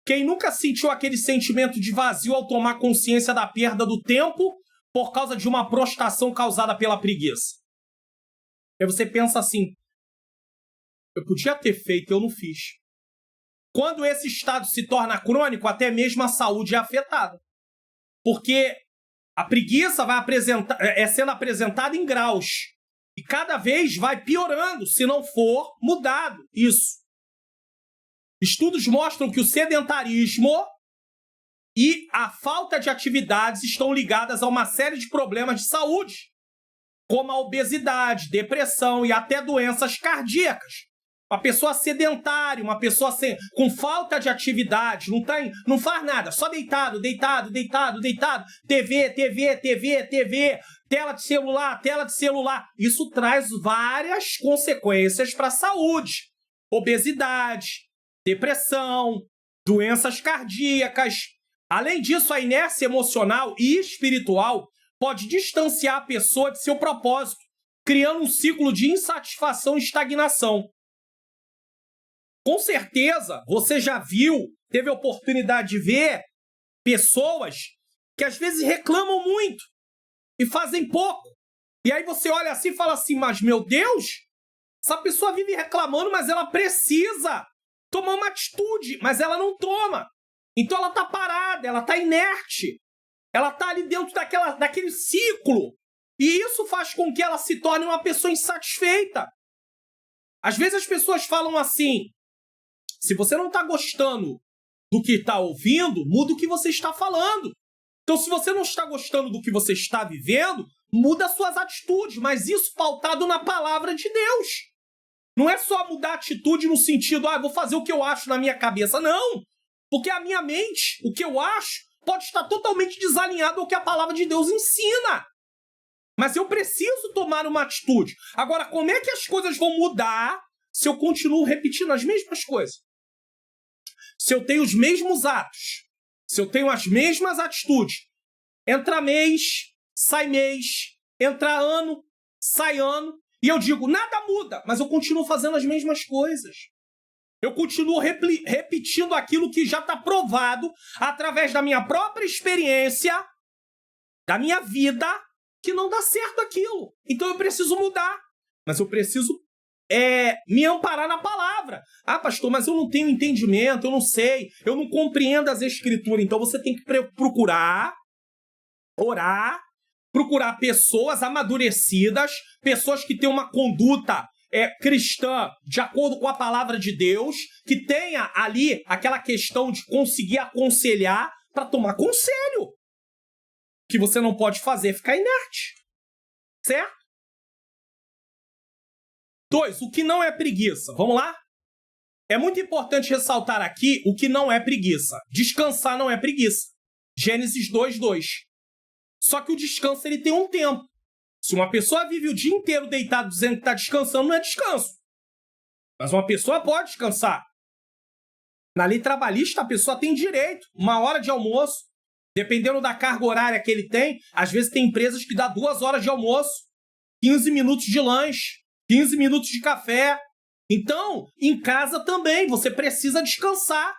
Quem nunca sentiu aquele sentimento de vazio ao tomar consciência da perda do tempo por causa de uma prostração causada pela preguiça? Aí você pensa assim, eu podia ter feito, eu não fiz. Quando esse estado se torna crônico, até mesmo a saúde é afetada. Porque a preguiça vai sendo apresentada em graus. E cada vez vai piorando se não for mudado isso. Estudos mostram que o sedentarismo e a falta de atividades estão ligadas a uma série de problemas de saúde, como a obesidade, depressão e até doenças cardíacas. Uma pessoa sedentária, uma pessoa com falta de atividade, não faz nada, só deitado, TV, tela de celular. Isso traz várias consequências para a saúde. Obesidade, depressão, doenças cardíacas. Além disso, a inércia emocional e espiritual pode distanciar a pessoa de seu propósito, criando um ciclo de insatisfação e estagnação. Com certeza, você já viu, teve a oportunidade de ver pessoas que às vezes reclamam muito e fazem pouco. E aí você olha assim e fala assim, mas meu Deus, essa pessoa vive reclamando, mas ela precisa tomar uma atitude, mas ela não toma. Então ela está parada, ela está inerte. Ela está ali dentro daquele ciclo. E isso faz com que ela se torne uma pessoa insatisfeita. Às vezes as pessoas falam assim, se você não está gostando do que está ouvindo, muda o que você está falando. Então se você não está gostando do que você está vivendo, muda as suas atitudes, mas isso pautado na palavra de Deus. Não é só mudar a atitude no sentido, vou fazer o que eu acho na minha cabeça. Não, porque a minha mente, o que eu acho, pode estar totalmente desalinhado ao que a palavra de Deus ensina. Mas eu preciso tomar uma atitude. Agora, como é que as coisas vão mudar se eu continuo repetindo as mesmas coisas? Se eu tenho os mesmos atos, se eu tenho as mesmas atitudes, entra mês, entra ano, sai ano, e eu digo, nada muda, mas eu continuo fazendo as mesmas coisas. Eu continuo repetindo aquilo que já está provado através da minha própria experiência, da minha vida, que não dá certo aquilo. Então eu preciso mudar, mas eu preciso me amparar na palavra. Pastor, mas eu não tenho entendimento, eu não sei, eu não compreendo as escrituras. Então você tem que procurar, orar, procurar pessoas amadurecidas, pessoas que têm uma conduta cristã de acordo com a palavra de Deus, que tenha ali aquela questão de conseguir aconselhar para tomar conselho. O que você não pode fazer é ficar inerte. Certo? 2. O que não é preguiça. Vamos lá? É muito importante ressaltar aqui o que não é preguiça. Descansar não é preguiça. Gênesis 2:2. Só que o descanso ele tem um tempo. Se uma pessoa vive o dia inteiro deitado dizendo que está descansando, não é descanso. Mas uma pessoa pode descansar. Na lei trabalhista, a pessoa tem direito. 1 hora de almoço. Dependendo da carga horária que ele tem, às vezes tem empresas que dá 2 horas de almoço, 15 minutos de lanche, 15 minutos de café. Então, em casa também, você precisa descansar.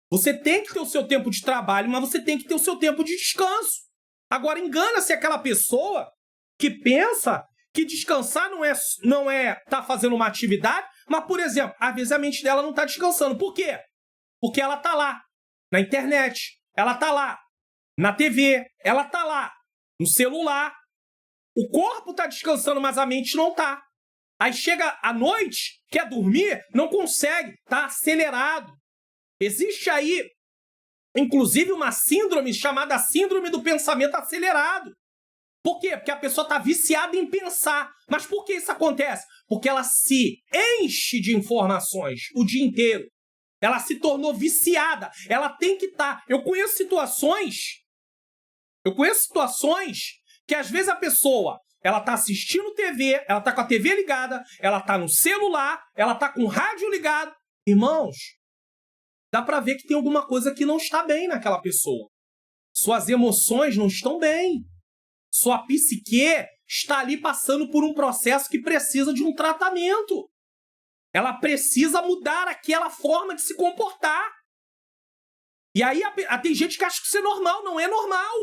Você tem que ter o seu tempo de trabalho, mas você tem que ter o seu tempo de descanso. Agora, engana-se aquela pessoa que pensa que descansar não é tá fazendo uma atividade, mas, por exemplo, às vezes a mente dela não está descansando. Por quê? Porque ela está lá na internet, ela está lá na TV, ela está lá no celular. O corpo está descansando, mas a mente não está. Aí chega à noite, quer dormir, não consegue, está acelerado. Existe aí, inclusive, uma síndrome chamada síndrome do pensamento acelerado. Por quê? Porque a pessoa está viciada em pensar. Mas por que isso acontece? Porque ela se enche de informações o dia inteiro. Ela se tornou viciada. Ela tem que estar... Eu conheço situações que às vezes a pessoa, ela está assistindo TV, ela está com a TV ligada, ela está no celular, ela está com o rádio ligado. Irmãos, dá para ver que tem alguma coisa que não está bem naquela pessoa. Suas emoções não estão bem. Sua psique está ali passando por um processo que precisa de um tratamento. Ela precisa mudar aquela forma de se comportar. E aí tem gente que acha que isso é normal. Não é normal.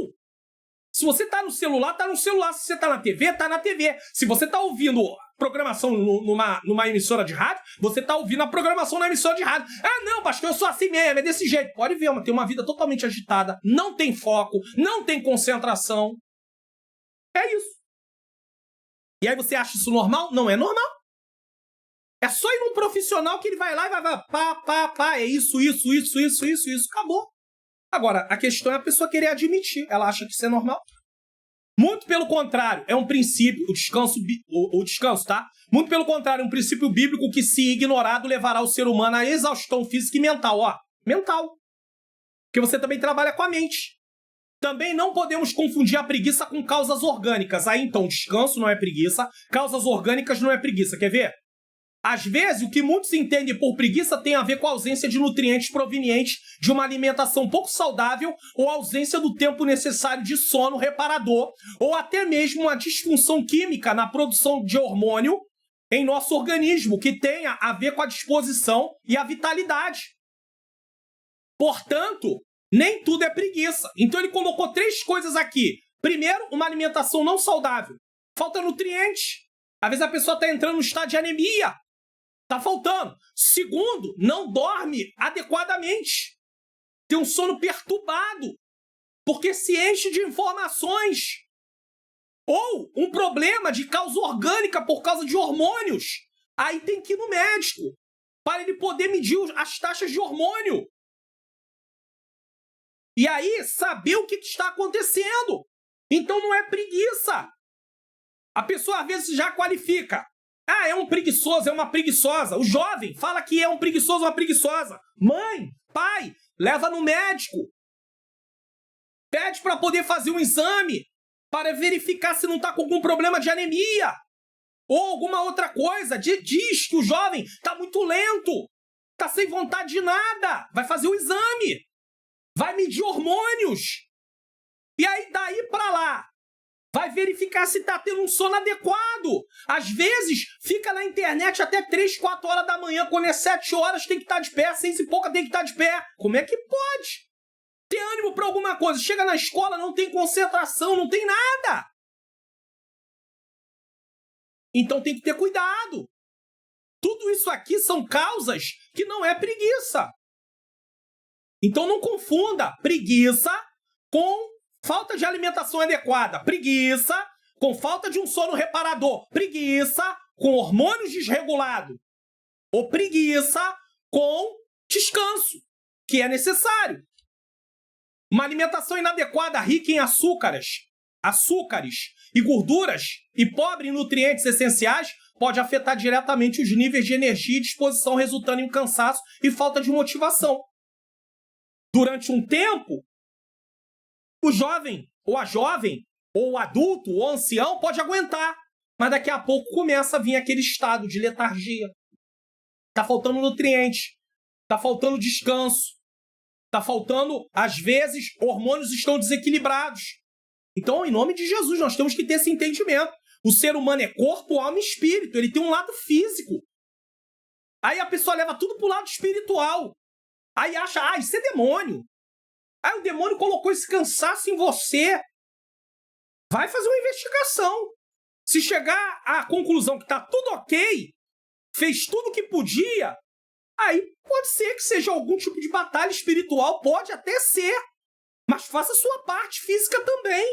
Se você está no celular, está no celular. Se você está na TV, está na TV. Se você está ouvindo programação numa emissora de rádio, você está ouvindo a programação na emissora de rádio. Não, pastor, eu sou assim mesmo, é desse jeito. Pode ver, mas tem uma vida totalmente agitada. Não tem foco, não tem concentração. É isso. E aí você acha isso normal? Não é normal. É só ir num profissional que ele vai lá e vai pá, é isso, acabou. Agora, a questão é a pessoa querer admitir. Ela acha que isso é normal. Muito pelo contrário, é um princípio, o descanso, tá? Muito pelo contrário, é um princípio bíblico que, se ignorado, levará o ser humano à exaustão física e mental. Mental. Porque você também trabalha com a mente. Também não podemos confundir a preguiça com causas orgânicas. Aí, então, descanso não é preguiça, causas orgânicas não é preguiça. Quer ver? Às vezes, o que muitos entendem por preguiça tem a ver com a ausência de nutrientes provenientes de uma alimentação pouco saudável ou a ausência do tempo necessário de sono reparador ou até mesmo uma disfunção química na produção de hormônio em nosso organismo que tenha a ver com a disposição e a vitalidade. Portanto, Nem tudo é preguiça. Então ele colocou 3 coisas aqui. Primeiro, uma alimentação não saudável. Falta nutrientes. Às vezes a pessoa está entrando no estado de anemia. Está faltando. Segundo, não dorme adequadamente. Tem um sono perturbado. Porque se enche de informações. Ou um problema de causa orgânica por causa de hormônios. Aí tem que ir no médico para ele poder medir as taxas de hormônio. E aí, saber o que está acontecendo. Então não é preguiça. A pessoa às vezes já qualifica. Ah, é um preguiçoso, é uma preguiçosa. O jovem fala que é um preguiçoso, uma preguiçosa. Mãe, pai, leva no médico. Pede para poder fazer um exame para verificar se não está com algum problema de anemia. Ou alguma outra coisa. Diz que o jovem está muito lento. Está sem vontade de nada. Vai fazer o exame. Vai medir hormônios. E aí, daí para lá, vai verificar se está tendo um sono adequado. Às vezes, fica na internet até 3, 4 horas da manhã. Quando é 7 horas, tem que estar de pé. 6 e pouca, tem que estar de pé. Como é que pode? Ter ânimo para alguma coisa. Chega na escola, não tem concentração, não tem nada. Então tem que ter cuidado. Tudo isso aqui são causas que não é preguiça. Então não confunda preguiça com falta de alimentação adequada. Preguiça com falta de um sono reparador. Preguiça com hormônios desregulados. Ou preguiça com descanso, que é necessário. Uma alimentação inadequada, rica em açúcares e gorduras e pobre em nutrientes essenciais pode afetar diretamente os níveis de energia e disposição, resultando em cansaço e falta de motivação. Durante um tempo, o jovem, ou a jovem, ou o adulto, ou o ancião pode aguentar, mas daqui a pouco começa a vir aquele estado de letargia. Tá faltando nutrientes, tá faltando descanso, tá faltando, às vezes, hormônios estão desequilibrados. Então, em nome de Jesus, nós temos que ter esse entendimento. O ser humano é corpo, alma e espírito. Ele tem um lado físico. Aí a pessoa leva tudo pro lado espiritual. Aí acha, isso é demônio. Aí o demônio colocou esse cansaço em você. Vai fazer uma investigação. Se chegar à conclusão que tá tudo ok, fez tudo o que podia, aí pode ser que seja algum tipo de batalha espiritual, pode até ser. Mas faça a sua parte física também.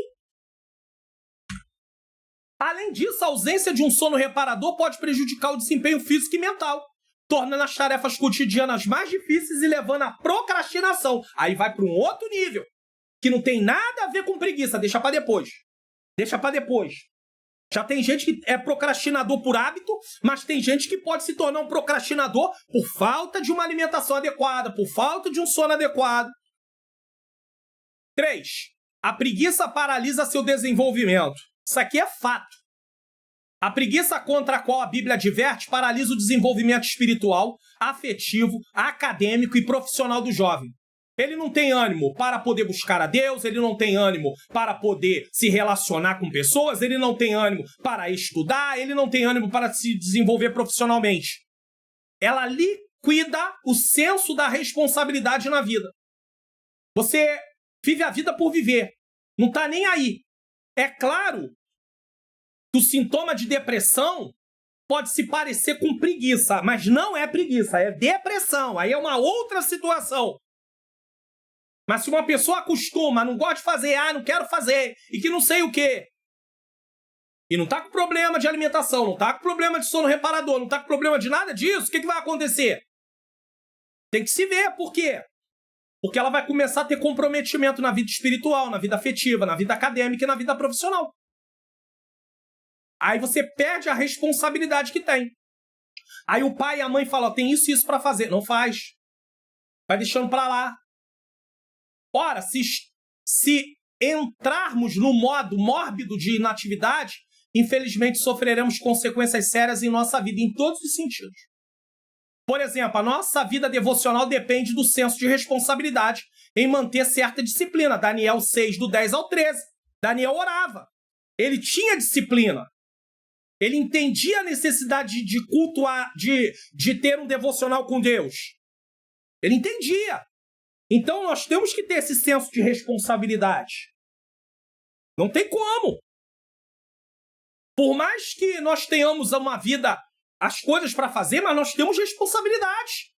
Além disso, a ausência de um sono reparador pode prejudicar o desempenho físico e mental, tornando as tarefas cotidianas mais difíceis e levando à procrastinação. Aí vai para um outro nível, que não tem nada a ver com preguiça. Deixa para depois. Deixa para depois. Já tem gente que é procrastinador por hábito, mas tem gente que pode se tornar um procrastinador por falta de uma alimentação adequada, por falta de um sono adequado. 3. A preguiça paralisa seu desenvolvimento. Isso aqui é fato. A preguiça contra a qual a Bíblia adverte paralisa o desenvolvimento espiritual, afetivo, acadêmico e profissional do jovem. Ele não tem ânimo para poder buscar a Deus, ele não tem ânimo para poder se relacionar com pessoas, ele não tem ânimo para estudar, ele não tem ânimo para se desenvolver profissionalmente. Ela liquida o senso da responsabilidade na vida. Você vive a vida por viver, não está nem aí. É claro que o sintoma de depressão pode se parecer com preguiça, mas não é preguiça, é depressão. Aí é uma outra situação. Mas se uma pessoa acostuma, não gosta de fazer, não quero fazer, e que não sei o quê, e não tá com problema de alimentação, não tá com problema de sono reparador, não tá com problema de nada disso, o que vai acontecer? Tem que se ver, por quê? Porque ela vai começar a ter comprometimento na vida espiritual, na vida afetiva, na vida acadêmica e na vida profissional. Aí você perde a responsabilidade que tem. Aí o pai e a mãe falam, tem isso e isso pra fazer. Não faz. Vai deixando pra lá. Ora, se entrarmos no modo mórbido de inatividade, infelizmente sofreremos consequências sérias em nossa vida, em todos os sentidos. Por exemplo, a nossa vida devocional depende do senso de responsabilidade em manter certa disciplina. Daniel 6, do 10 ao 13. Daniel orava. Ele tinha disciplina. Ele entendia a necessidade de cultuar, de ter um devocional com Deus. Ele entendia. Então, nós temos que ter esse senso de responsabilidade. Não tem como. Por mais que nós tenhamos uma vida, as coisas para fazer, mas nós temos responsabilidade.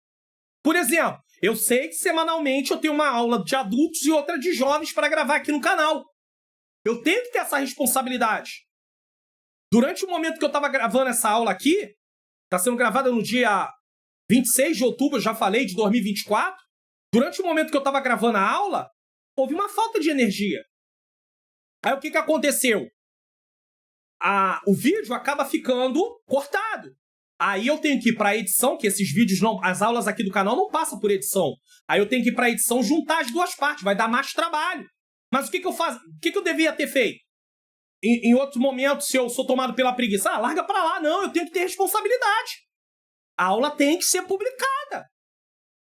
Por exemplo, eu sei que semanalmente eu tenho uma aula de adultos e outra de jovens para gravar aqui no canal. Eu tenho que ter essa responsabilidade. Durante o momento que eu estava gravando essa aula aqui, está sendo gravada no dia 26 de outubro, eu já falei, de 2024. Durante o momento que eu estava gravando a aula, houve uma falta de energia. Aí o que aconteceu? O vídeo acaba ficando cortado. Aí eu tenho que ir para a edição, que esses vídeos, as aulas aqui do canal não passam por edição. Aí eu tenho que ir para a edição juntar as duas partes, vai dar mais trabalho. Mas o que eu faço? O que eu devia ter feito? Em outro momento, se eu sou tomado pela preguiça, larga para lá. Não, eu tenho que ter responsabilidade. A aula tem que ser publicada.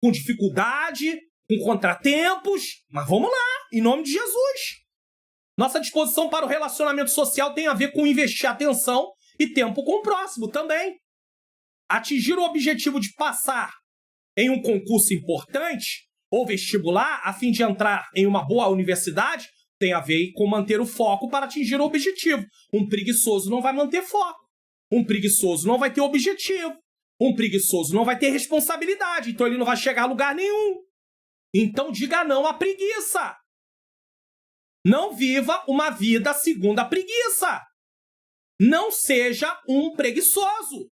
Com dificuldade, com contratempos, mas vamos lá, em nome de Jesus. Nossa disposição para o relacionamento social tem a ver com investir atenção e tempo com o próximo também. Atingir o objetivo de passar em um concurso importante ou vestibular, a fim de entrar em uma boa universidade, tem a ver com manter o foco para atingir o objetivo. Um preguiçoso não vai manter foco. Um preguiçoso não vai ter objetivo. Um preguiçoso não vai ter responsabilidade, então ele não vai chegar a lugar nenhum. Então diga não à preguiça. Não viva uma vida segundo a preguiça. Não seja um preguiçoso.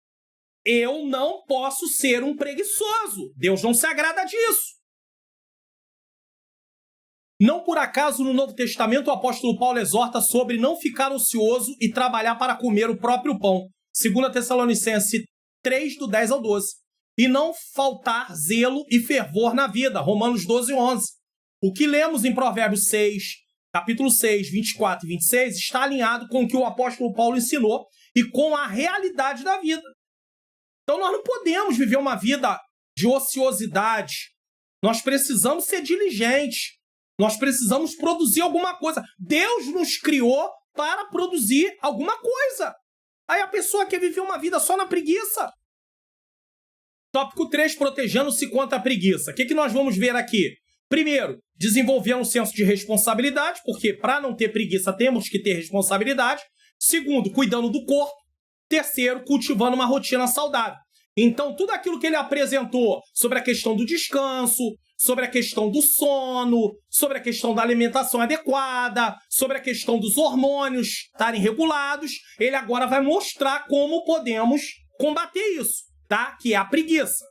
Eu não posso ser um preguiçoso. Deus não se agrada disso. Não por acaso no Novo Testamento o apóstolo Paulo exorta sobre não ficar ocioso e trabalhar para comer o próprio pão. 2 Tessalonicenses 3, do 10 ao 12. E não faltar zelo e fervor na vida. Romanos 12, 11. O que lemos em Provérbios 6, capítulo 6, 24 e 26, está alinhado com o que o apóstolo Paulo ensinou e com a realidade da vida. Então nós não podemos viver uma vida de ociosidade. Nós precisamos ser diligentes. Nós precisamos produzir alguma coisa. Deus nos criou para produzir alguma coisa. Aí a pessoa quer viver uma vida só na preguiça. Tópico 3, protegendo-se contra a preguiça. O que nós vamos ver aqui? Primeiro, desenvolver um senso de responsabilidade, porque para não ter preguiça temos que ter responsabilidade. Segundo, cuidando do corpo. Terceiro, cultivando uma rotina saudável. Então, tudo aquilo que ele apresentou sobre a questão do descanso, sobre a questão do sono, sobre a questão da alimentação adequada, sobre a questão dos hormônios estarem regulados, ele agora vai mostrar como podemos combater isso, tá? Que é a preguiça.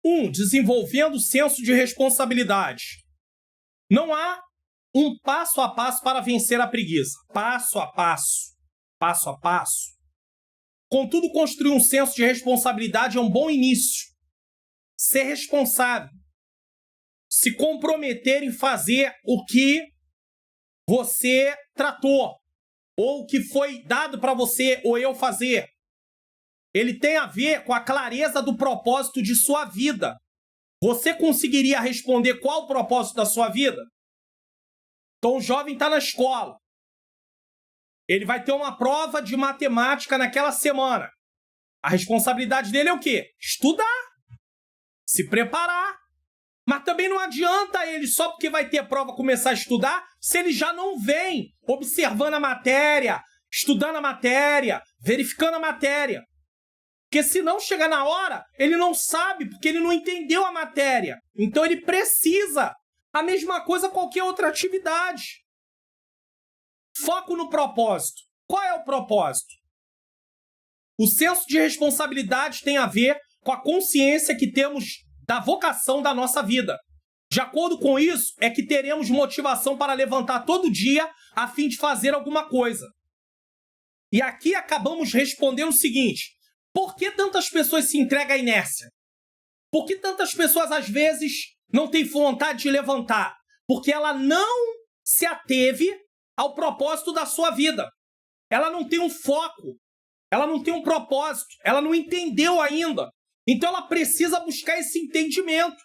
1. Desenvolvendo o senso de responsabilidade. Não há um passo a passo para vencer a preguiça. Passo a passo. Passo a passo. Contudo, construir um senso de responsabilidade é um bom início. Ser responsável. Se comprometer em fazer o que você tratou. Ou o que foi dado para você ou eu fazer. Ele tem a ver com a clareza do propósito de sua vida. Você conseguiria responder qual o propósito da sua vida? Então o jovem está na escola. Ele vai ter uma prova de matemática naquela semana. A responsabilidade dele é o quê? Estudar. Se preparar. Mas também não adianta ele, só porque vai ter prova, começar a estudar, se ele já não vem observando a matéria, estudando a matéria, verificando a matéria. Porque se não chegar na hora, ele não sabe, porque ele não entendeu a matéria. Então ele precisa. A mesma coisa qualquer outra atividade. Foco no propósito. Qual é o propósito? O senso de responsabilidade tem a ver com a consciência que temos da vocação da nossa vida. De acordo com isso, é que teremos motivação para levantar todo dia a fim de fazer alguma coisa. E aqui acabamos respondendo o seguinte: por que tantas pessoas se entregam à inércia? Por que tantas pessoas, às vezes, não têm vontade de levantar? Porque ela não se ateve ao propósito da sua vida. Ela não tem um foco. Ela não tem um propósito. Ela não entendeu ainda. Então ela precisa buscar esse entendimento.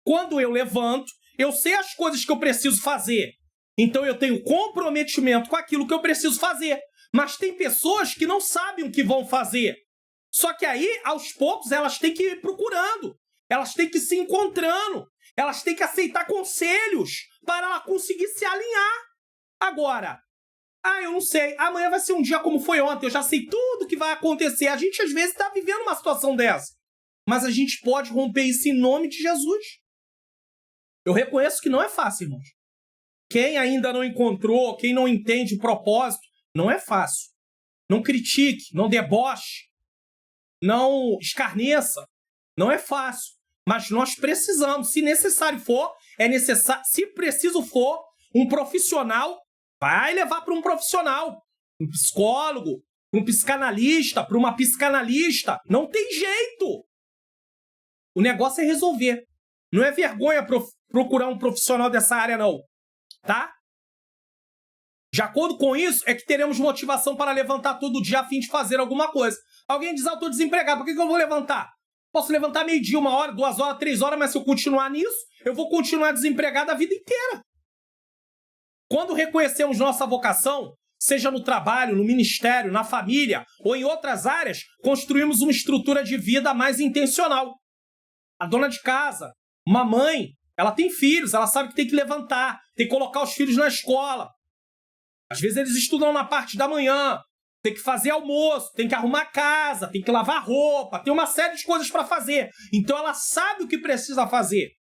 Quando eu levanto, eu sei as coisas que eu preciso fazer. Então eu tenho comprometimento com aquilo que eu preciso fazer. Mas tem pessoas que não sabem o que vão fazer. Só que aí, aos poucos, elas têm que ir procurando. Elas têm que se encontrando. Elas têm que aceitar conselhos para ela conseguir se alinhar. Agora, eu não sei, amanhã vai ser um dia como foi ontem, eu já sei tudo que vai acontecer. A gente, às vezes, está vivendo uma situação dessa. Mas a gente pode romper isso em nome de Jesus. Eu reconheço que não é fácil, irmãos. Quem ainda não encontrou, quem não entende o propósito, não é fácil. Não critique, não deboche, não escarneça. Não é fácil. Mas nós precisamos, se necessário for, se preciso for, um profissional vai levar para um profissional, um psicólogo, um psicanalista, para uma psicanalista. Não tem jeito. O negócio é resolver. Não é vergonha procurar um profissional dessa área, não. Tá? De acordo com isso, é que teremos motivação para levantar todo dia a fim de fazer alguma coisa. Alguém diz, eu estou desempregado, por que eu vou levantar? Posso levantar meio-dia, 1 hora, 2 horas, 3 horas, mas se eu continuar nisso, eu vou continuar desempregado a vida inteira. Quando reconhecemos nossa vocação, seja no trabalho, no ministério, na família ou em outras áreas, construímos uma estrutura de vida mais intencional. A dona de casa, uma mãe, ela tem filhos, ela sabe que tem que levantar, tem que colocar os filhos na escola. Às vezes eles estudam na parte da manhã, tem que fazer almoço, tem que arrumar casa, tem que lavar roupa, tem uma série de coisas para fazer. Então ela sabe o que precisa fazer.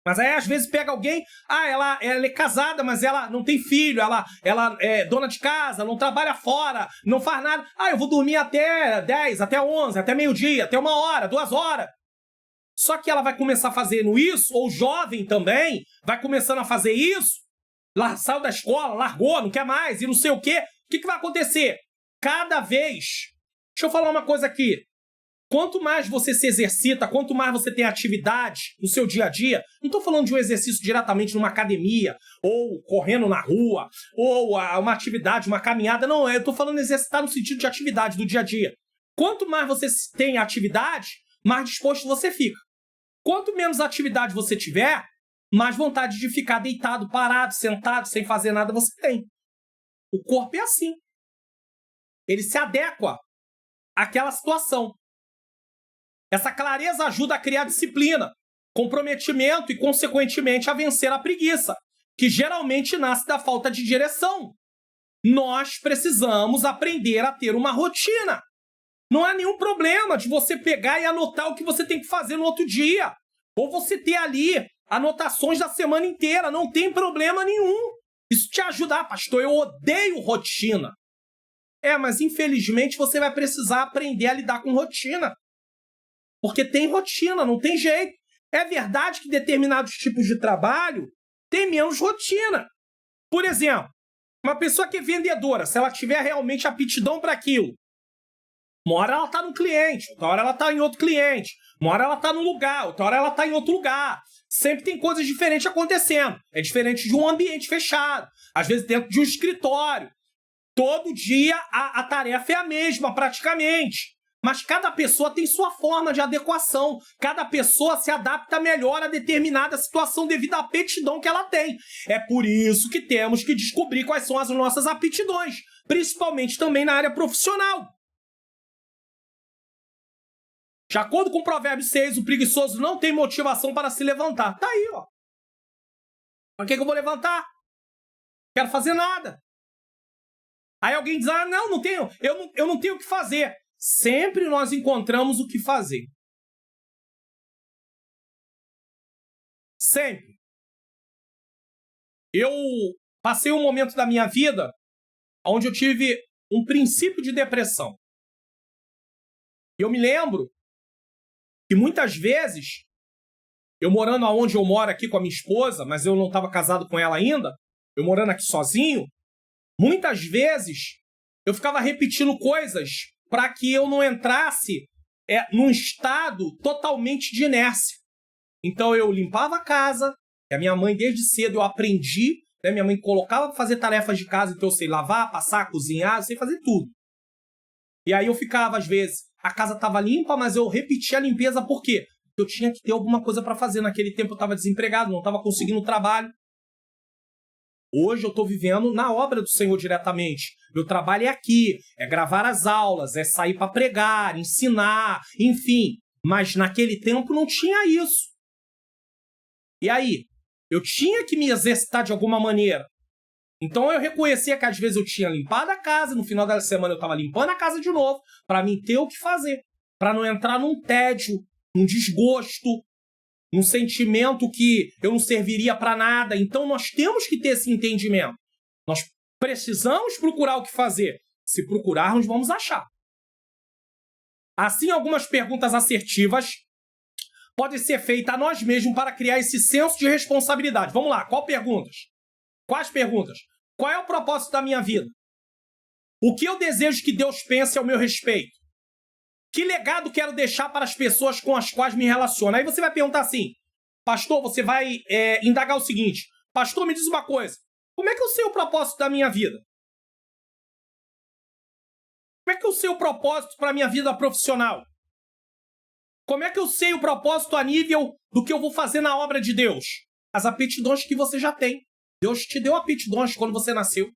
Mas aí às vezes pega alguém, ela é casada, mas ela não tem filho, ela é dona de casa, não trabalha fora, não faz nada. Eu vou dormir até 10, até 11, até meio-dia, até 1 hora, 2 horas. Só que ela vai começar fazendo isso, ou jovem também, vai começando a fazer isso, saiu da escola, largou, não quer mais, e não sei o quê. O que vai acontecer? Cada vez... Deixa eu falar uma coisa aqui. Quanto mais você se exercita, quanto mais você tem atividade no seu dia a dia, não estou falando de um exercício diretamente numa academia, ou correndo na rua, ou uma atividade, uma caminhada, não, eu estou falando exercitar no sentido de atividade do dia a dia. Quanto mais você tem atividade, mais disposto você fica. Quanto menos atividade você tiver, mais vontade de ficar deitado, parado, sentado, sem fazer nada você tem. O corpo é assim. Ele se adequa àquela situação. Essa clareza ajuda a criar disciplina, comprometimento e, consequentemente, a vencer a preguiça, que geralmente nasce da falta de direção. Nós precisamos aprender a ter uma rotina. Não há nenhum problema de você pegar e anotar o que você tem que fazer no outro dia. Ou você ter ali anotações da semana inteira. Não tem problema nenhum. Isso te ajuda. Pastor, eu odeio rotina. Mas infelizmente você vai precisar aprender a lidar com rotina. Porque tem rotina, não tem jeito. É verdade que determinados tipos de trabalho têm menos rotina. Por exemplo, uma pessoa que é vendedora, se ela tiver realmente aptidão para aquilo, uma hora ela está no cliente, outra hora ela está em outro cliente, uma hora ela está num lugar, outra hora ela está em outro lugar. Sempre tem coisas diferentes acontecendo. É diferente de um ambiente fechado, às vezes dentro de um escritório. Todo dia a tarefa é a mesma, praticamente. Mas cada pessoa tem sua forma de adequação. Cada pessoa se adapta melhor a determinada situação devido à aptidão que ela tem. É por isso que temos que descobrir quais são as nossas aptidões, principalmente também na área profissional. De acordo com o Provérbios 6, o preguiçoso não tem motivação para se levantar. Tá aí, ó. Para que eu vou levantar? Não quero fazer nada. Aí alguém diz, não tenho, eu não tenho o que fazer. Sempre nós encontramos o que fazer. Sempre. Eu passei um momento da minha vida onde eu tive um princípio de depressão. Eu me lembro que muitas vezes, eu morando onde eu moro aqui com a minha esposa, mas eu não estava casado com ela ainda, eu morando aqui sozinho, muitas vezes eu ficava repetindo coisas para que eu não entrasse num estado totalmente de inércia. Então eu limpava a casa, a minha mãe desde cedo eu aprendi, né? Minha mãe colocava para fazer tarefas de casa, então eu sei lavar, passar, cozinhar, eu sei fazer tudo. E aí eu ficava, às vezes, a casa estava limpa, mas eu repetia a limpeza por quê? Porque eu tinha que ter alguma coisa para fazer. Naquele tempo eu estava desempregado, não estava conseguindo trabalho. Hoje eu estou vivendo na obra do Senhor diretamente. Meu trabalho é aqui, é gravar as aulas, é sair para pregar, ensinar, enfim. Mas naquele tempo não tinha isso. E aí? Eu tinha que me exercitar de alguma maneira. Então eu reconhecia que às vezes eu tinha limpado a casa, no final da semana eu estava limpando a casa de novo, para mim ter o que fazer. Para não entrar num tédio, num desgosto, num sentimento que eu não serviria para nada. Então nós temos que ter esse entendimento. Nós precisamos procurar o que fazer. Se procurarmos, vamos achar. Assim, algumas perguntas assertivas podem ser feitas a nós mesmos para criar esse senso de responsabilidade. Vamos lá, Quais perguntas? Qual é o propósito da minha vida? O que eu desejo que Deus pense ao meu respeito? Que legado quero deixar para as pessoas com as quais me relaciono? Aí você vai perguntar assim, pastor, você vai indagar o seguinte, pastor, me diz uma coisa, como é que eu sei o propósito da minha vida? Como é que eu sei o propósito para a minha vida profissional? Como é que eu sei o propósito a nível do que eu vou fazer na obra de Deus? As aptidões que você já tem. Deus te deu aptidões quando você nasceu.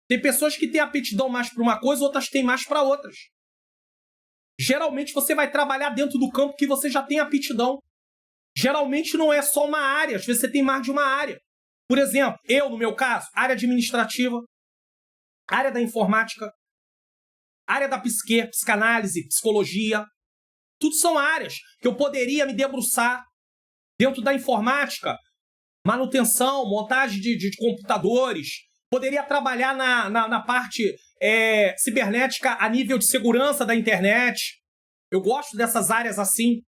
Tem pessoas que têm aptidão mais para uma coisa, outras têm mais para outras. Geralmente você vai trabalhar dentro do campo que você já tem aptidão. Geralmente não é só uma área, às vezes você tem mais de uma área. Por exemplo, eu, no meu caso, área administrativa, área da informática, área da psicanálise, psicologia. Tudo são áreas que eu poderia me debruçar dentro da informática. Manutenção, montagem de computadores, poderia trabalhar na parte cibernética a nível de segurança da internet. Eu gosto dessas áreas assim.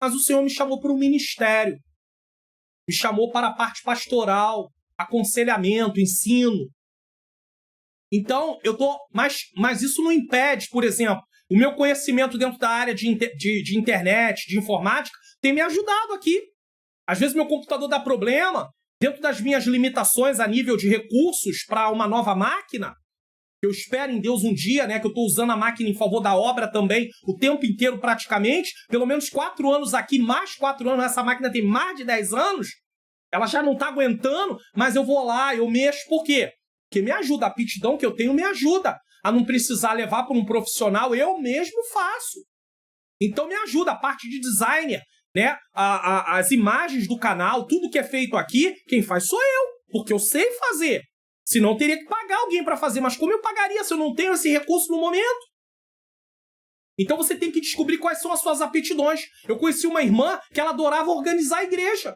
Mas o Senhor me chamou para um ministério. Me chamou para a parte pastoral, aconselhamento, ensino. Então, mas isso não impede, por exemplo, o meu conhecimento dentro da área de internet, de informática, tem me ajudado aqui. Às vezes meu computador dá problema, dentro das minhas limitações a nível de recursos para uma nova máquina, eu espero em Deus um dia, né, que eu estou usando a máquina em favor da obra também, o tempo inteiro praticamente, pelo menos 4 anos aqui, mais 4 anos, essa máquina tem mais de 10 anos, ela já não está aguentando, mas eu vou lá, eu mexo, por quê? Porque me ajuda, a aptidão que eu tenho me ajuda a não precisar levar para um profissional, eu mesmo faço. Então me ajuda, a parte de designer, né? As imagens do canal, tudo que é feito aqui, quem faz sou eu, porque eu sei fazer. Senão eu teria que pagar alguém para fazer, mas como eu pagaria se eu não tenho esse recurso no momento? Então você tem que descobrir quais são as suas aptidões. Eu conheci uma irmã que ela adorava organizar a igreja.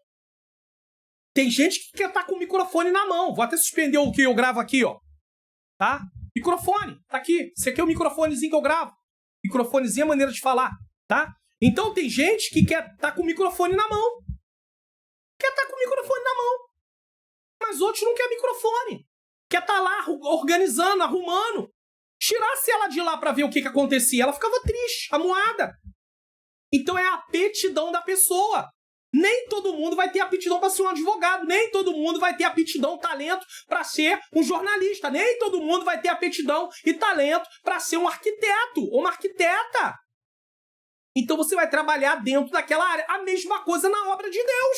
Tem gente que quer estar com o microfone na mão. Vou até suspender o que eu gravo aqui, ó. Tá? Microfone, tá aqui. Esse aqui é o microfonezinho que eu gravo. Microfonezinho é a maneira de falar, tá? Então tem gente que quer estar com o microfone na mão. Quer estar com o microfone na mão. Mas outros não querem microfone. Quer estar lá organizando, arrumando. Tirasse ela de lá para ver o que acontecia, ela ficava triste, amuada. Então é a aptidão da pessoa. Nem todo mundo vai ter aptidão para ser um advogado. Nem todo mundo vai ter aptidão, talento para ser um jornalista. Nem todo mundo vai ter aptidão e talento para ser um arquiteto ou uma arquiteta. Então você vai trabalhar dentro daquela área. A mesma coisa na obra de Deus.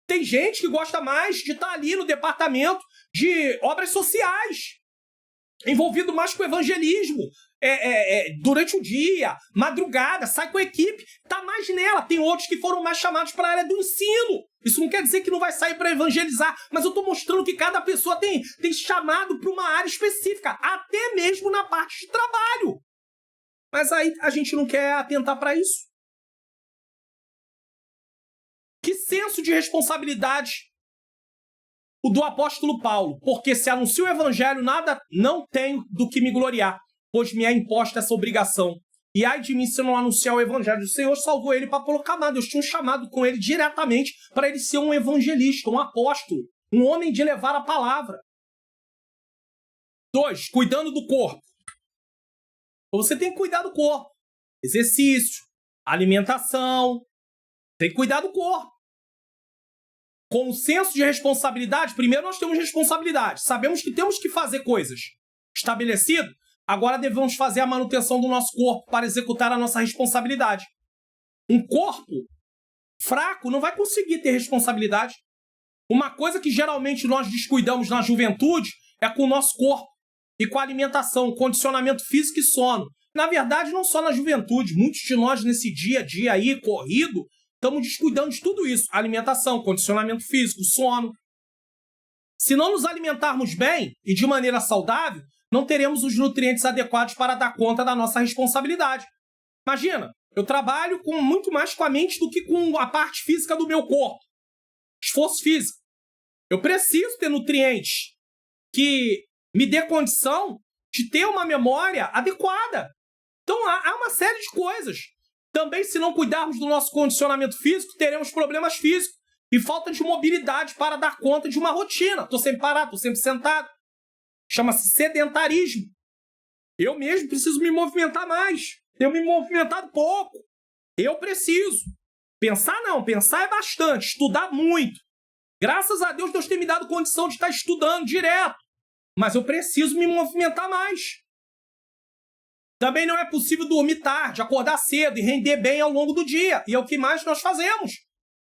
Tem gente que gosta mais de estar ali no departamento de obras sociais, envolvido mais com evangelismo, durante o dia, madrugada, sai com a equipe, tá mais nela. Tem outros que foram mais chamados para a área do ensino. Isso não quer dizer que não vai sair para evangelizar, mas eu estou mostrando que cada pessoa tem chamado para uma área específica, até mesmo na parte de trabalho. Mas aí a gente não quer atentar para isso. Que senso de responsabilidade o do apóstolo Paulo, porque se anuncio o evangelho, nada não tenho do que me gloriar, pois me é imposta essa obrigação. E ai de mim se eu não anunciar o evangelho. O Senhor salvou ele para proclamar. Deus tinha um chamado com ele diretamente para ele ser um evangelista, um apóstolo, um homem de levar a palavra. 2, cuidando do corpo. Você tem que cuidar do corpo. Exercício, alimentação, tem que cuidar do corpo. Com o senso de responsabilidade, primeiro nós temos responsabilidade. Sabemos que temos que fazer coisas. Estabelecido? Agora devemos fazer a manutenção do nosso corpo para executar a nossa responsabilidade. Um corpo fraco não vai conseguir ter responsabilidade. Uma coisa que geralmente nós descuidamos na juventude é com o nosso corpo e com a alimentação, condicionamento físico e sono. Na verdade, não só na juventude, muitos de nós nesse dia a dia aí, corrido, estamos descuidando de tudo isso. Alimentação, condicionamento físico, sono. Se não nos alimentarmos bem e de maneira saudável, não teremos os nutrientes adequados para dar conta da nossa responsabilidade. Imagina, eu trabalho muito mais com a mente do que com a parte física do meu corpo. Esforço físico. Eu preciso ter nutrientes que me dê condição de ter uma memória adequada. Então, há uma série de coisas. Também, se não cuidarmos do nosso condicionamento físico, teremos problemas físicos e falta de mobilidade para dar conta de uma rotina. Estou sempre parado, estou sempre sentado. Chama-se sedentarismo. Eu mesmo preciso me movimentar mais. Tenho me movimentado pouco. Eu preciso. Pensar não, pensar é bastante, estudar muito. Graças a Deus, Deus tem me dado condição de estar estudando direto. Mas eu preciso me movimentar mais. Também não é possível dormir tarde, acordar cedo e render bem ao longo do dia. E é o que mais nós fazemos.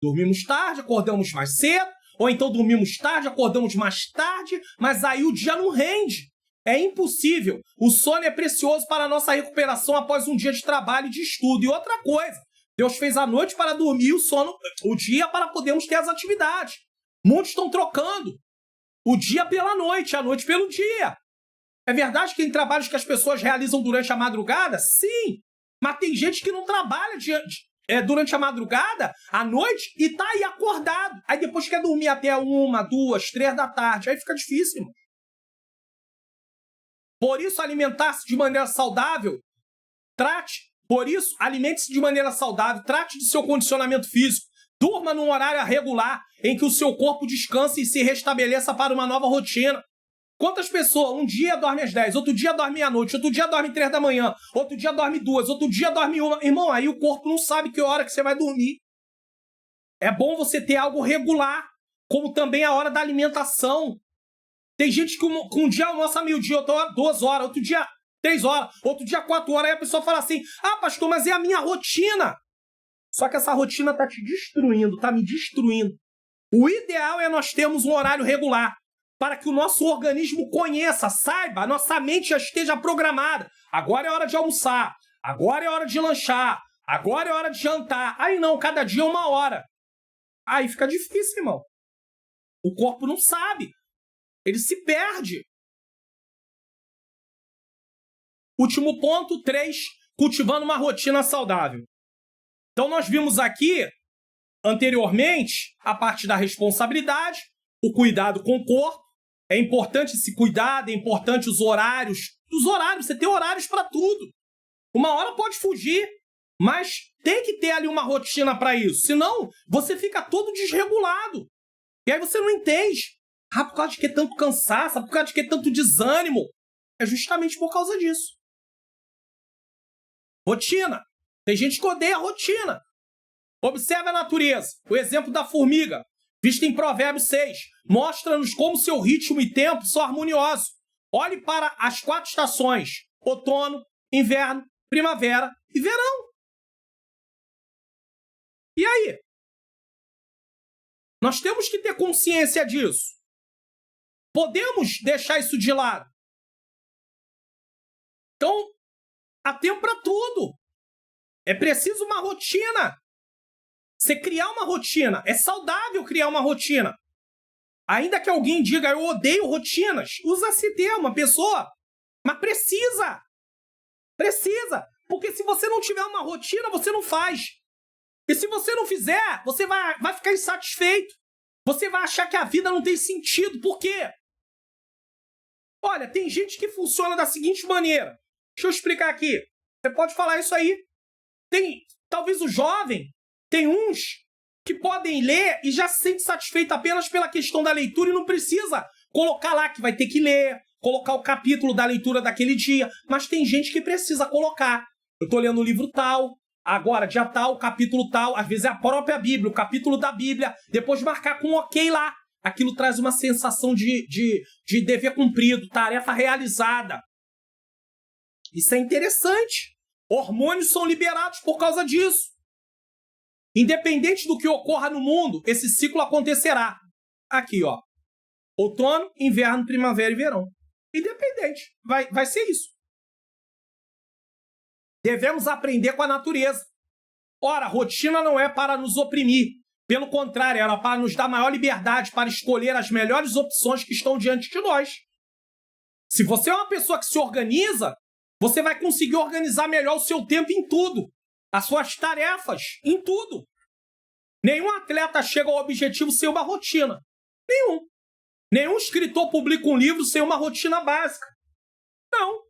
Dormimos tarde, acordamos mais cedo, ou então dormimos tarde, acordamos mais tarde, mas aí o dia não rende. É impossível. O sono é precioso para a nossa recuperação após um dia de trabalho e de estudo. E outra coisa, Deus fez a noite para dormir, o dia para podermos ter as atividades. Muitos estão trocando o dia pela noite, a noite pelo dia. É verdade que tem trabalhos que as pessoas realizam durante a madrugada? Sim, mas tem gente que não trabalha durante a madrugada, à noite, e tá aí acordado. Aí depois quer dormir até 1, 2, 3 da tarde. Aí fica difícil, irmão. Por isso, alimentar-se de maneira saudável, alimente-se de maneira saudável, trate de seu condicionamento físico, durma num horário regular em que o seu corpo descanse e se restabeleça para uma nova rotina. Quantas pessoas, um dia dorme às 10, outro dia dorme à noite, outro dia dorme 3 da manhã, outro dia dorme 2, outro dia dorme 1. Irmão, aí o corpo não sabe que hora que você vai dormir. É bom você ter algo regular, como também a hora da alimentação. Tem gente que um dia almoça meio-dia, outro 2 horas, outro dia 3 horas, outro dia 4 horas, aí a pessoa fala assim, pastor, mas é a minha rotina. Só que essa rotina está te destruindo, está me destruindo. O ideal é nós termos um horário regular, para que o nosso organismo conheça, saiba, a nossa mente já esteja programada. Agora é hora de almoçar, agora é hora de lanchar, agora é hora de jantar. Aí não, cada dia é 1 hora. Aí fica difícil, irmão. O corpo não sabe. Ele se perde. Último ponto, 3, cultivando uma rotina saudável. Então nós vimos aqui, anteriormente, a parte da responsabilidade, o cuidado com o corpo. É importante esse cuidado, é importante os horários. Você tem horários para tudo. Uma hora pode fugir, mas tem que ter ali uma rotina para isso. Senão, você fica todo desregulado. E aí você não entende. Por causa de que tanto cansaço? Por causa de que tanto desânimo? É justamente por causa disso. Rotina. Tem gente que odeia a rotina. Observe a natureza. O exemplo da formiga, visto em Provérbios 6, mostra-nos como seu ritmo e tempo são harmoniosos. Olhe para as 4 estações: outono, inverno, primavera e verão. E aí? Nós temos que ter consciência disso. Podemos deixar isso de lado. Então, há tempo para tudo. É preciso uma rotina. Você criar uma rotina. É saudável criar uma rotina. Ainda que alguém diga, eu odeio rotinas. Usa esse termo, a pessoa. Mas precisa. Precisa. Porque se você não tiver uma rotina, você não faz. E se você não fizer, você vai ficar insatisfeito. Você vai achar que a vida não tem sentido. Por quê? Olha, tem gente que funciona da seguinte maneira. Deixa eu explicar aqui. Você pode falar isso aí. Talvez o jovem, tem uns que podem ler e já se sente satisfeito apenas pela questão da leitura e não precisa colocar lá que vai ter que ler, colocar o capítulo da leitura daquele dia. Mas tem gente que precisa colocar. Eu estou lendo o livro tal, agora dia tal, capítulo tal, às vezes é a própria Bíblia, o capítulo da Bíblia, depois marcar com um ok lá. Aquilo traz uma sensação de dever cumprido, tarefa realizada. Isso é interessante. Hormônios são liberados por causa disso. Independente do que ocorra no mundo, esse ciclo acontecerá. Aqui, ó. Outono, inverno, primavera e verão. Independente. Vai ser isso. Devemos aprender com a natureza. Ora, a rotina não é para nos oprimir. Pelo contrário, ela é para nos dar maior liberdade para escolher as melhores opções que estão diante de nós. Se você é uma pessoa que se organiza, você vai conseguir organizar melhor o seu tempo em tudo. As suas tarefas, em tudo. Nenhum atleta chega ao objetivo sem uma rotina. Nenhum. Nenhum escritor publica um livro sem uma rotina básica. Não.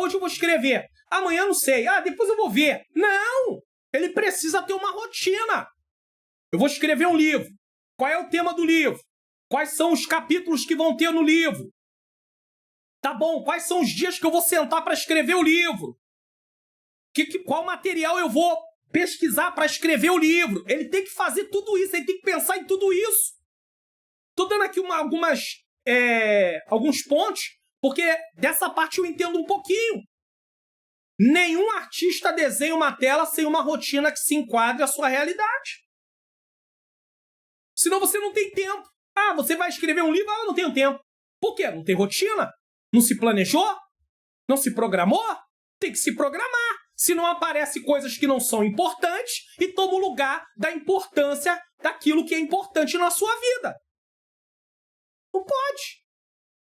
Hoje eu vou escrever. Amanhã não sei. Depois eu vou ver. Não. Ele precisa ter uma rotina. Eu vou escrever um livro. Qual é o tema do livro? Quais são os capítulos que vão ter no livro? Tá bom, quais são os dias que eu vou sentar para escrever o livro? Qual material eu vou pesquisar para escrever o livro? Ele tem que fazer tudo isso, ele tem que pensar em tudo isso. Estou dando aqui alguns pontos, porque dessa parte eu entendo um pouquinho. Nenhum artista desenha uma tela sem uma rotina que se enquadre à sua realidade. Senão você não tem tempo. Você vai escrever um livro? Eu não tenho tempo. Por quê? Não tem rotina? Não se planejou? Não se programou? Tem que se programar. Senão aparecem coisas que não são importantes e toma o lugar da importância daquilo que é importante na sua vida. Não pode.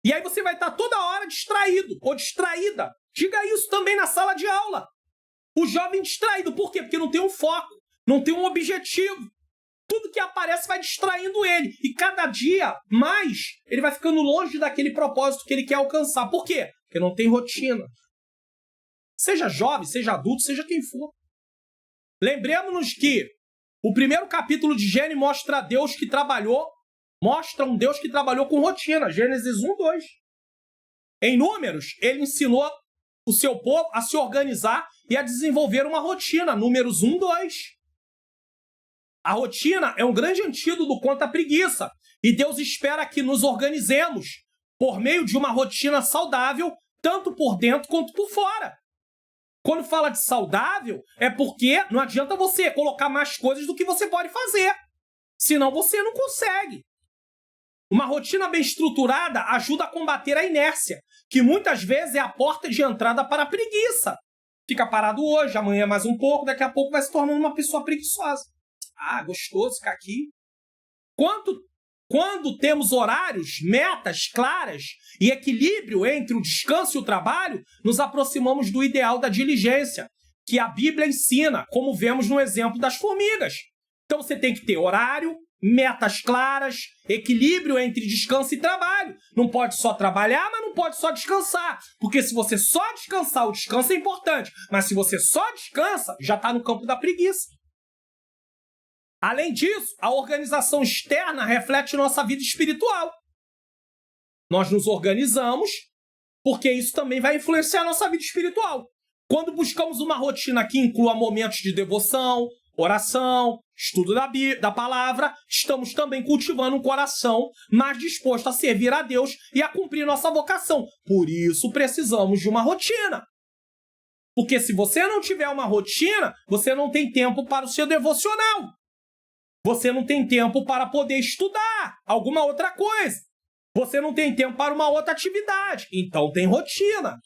E aí você vai estar toda hora distraído ou distraída. Diga isso também na sala de aula. O jovem distraído. Por quê? Porque não tem um foco, não tem um objetivo. Tudo que aparece vai distraindo ele. E cada dia mais ele vai ficando longe daquele propósito que ele quer alcançar. Por quê? Porque não tem rotina. Seja jovem, seja adulto, seja quem for. Lembremos-nos que o primeiro capítulo de Gênesis mostra um Deus que trabalhou com rotina. Gênesis 1:2. Em Números, ele ensinou o seu povo a se organizar e a desenvolver uma rotina. Números 1:2. A rotina é um grande antídoto contra a preguiça. E Deus espera que nos organizemos por meio de uma rotina saudável, tanto por dentro quanto por fora. Quando fala de saudável, é porque não adianta você colocar mais coisas do que você pode fazer. Senão você não consegue. Uma rotina bem estruturada ajuda a combater a inércia, que muitas vezes é a porta de entrada para a preguiça. Fica parado hoje, amanhã mais um pouco, daqui a pouco vai se tornando uma pessoa preguiçosa. Gostoso ficar aqui. Quando temos horários, metas claras e equilíbrio entre o descanso e o trabalho, nos aproximamos do ideal da diligência, que a Bíblia ensina, como vemos no exemplo das formigas. Então você tem que ter horário, metas claras, equilíbrio entre descanso e trabalho. Não pode só trabalhar, mas não pode só descansar. Porque se você só descansar, o descanso é importante. Mas se você só descansa, já está no campo da preguiça. Além disso, a organização externa reflete nossa vida espiritual. Nós nos organizamos porque isso também vai influenciar a nossa vida espiritual. Quando buscamos uma rotina que inclua momentos de devoção, oração, estudo da palavra, estamos também cultivando um coração mais disposto a servir a Deus e a cumprir nossa vocação. Por isso precisamos de uma rotina. Porque se você não tiver uma rotina, você não tem tempo para o seu devocional. Você não tem tempo para poder estudar alguma outra coisa. Você não tem tempo para uma outra atividade. Então tem rotina.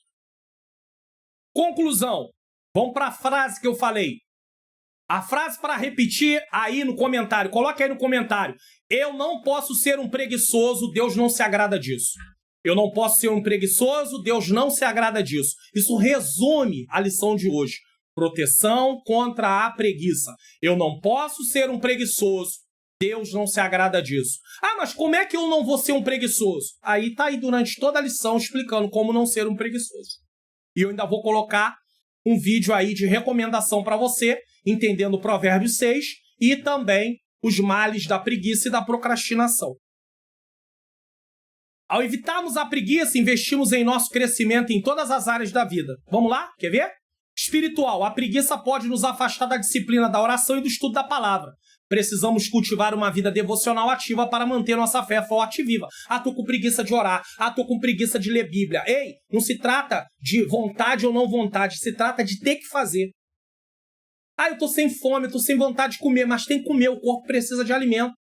Conclusão. Vamos para a frase que eu falei. A frase para repetir aí no comentário. Coloque aí no comentário. Eu não posso ser um preguiçoso, Deus não se agrada disso. Eu não posso ser um preguiçoso, Deus não se agrada disso. Isso resume a lição de hoje. Proteção contra a preguiça. Eu não posso ser um preguiçoso. Deus não se agrada disso. Mas como é que eu não vou ser um preguiçoso? Aí tá aí durante toda a lição explicando como não ser um preguiçoso. E eu ainda vou colocar um vídeo aí de recomendação para você, entendendo o Provérbio 6 e também os males da preguiça e da procrastinação. Ao evitarmos a preguiça, investimos em nosso crescimento em todas as áreas da vida. Vamos lá? Quer ver? Espiritual. A preguiça pode nos afastar da disciplina da oração e do estudo da palavra. Precisamos cultivar uma vida devocional ativa para manter nossa fé forte e viva. Tô com preguiça de orar. Tô com preguiça de ler Bíblia. Ei, não se trata de vontade ou não vontade. Se trata de ter que fazer. Eu tô sem fome, eu tô sem vontade de comer. Mas tem que comer, o corpo precisa de alimento.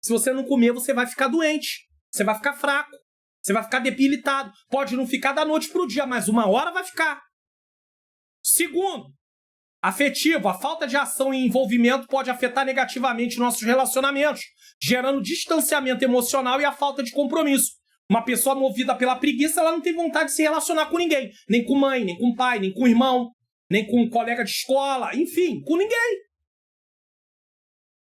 Se você não comer, você vai ficar doente. Você vai ficar fraco. Você vai ficar debilitado. Pode não ficar da noite pro dia, mas uma hora vai ficar. Segundo, afetivo. A falta de ação e envolvimento pode afetar negativamente nossos relacionamentos, gerando distanciamento emocional e a falta de compromisso. Uma pessoa movida pela preguiça, ela não tem vontade de se relacionar com ninguém. Nem com mãe, nem com pai, nem com irmão, nem com um colega de escola, enfim, com ninguém.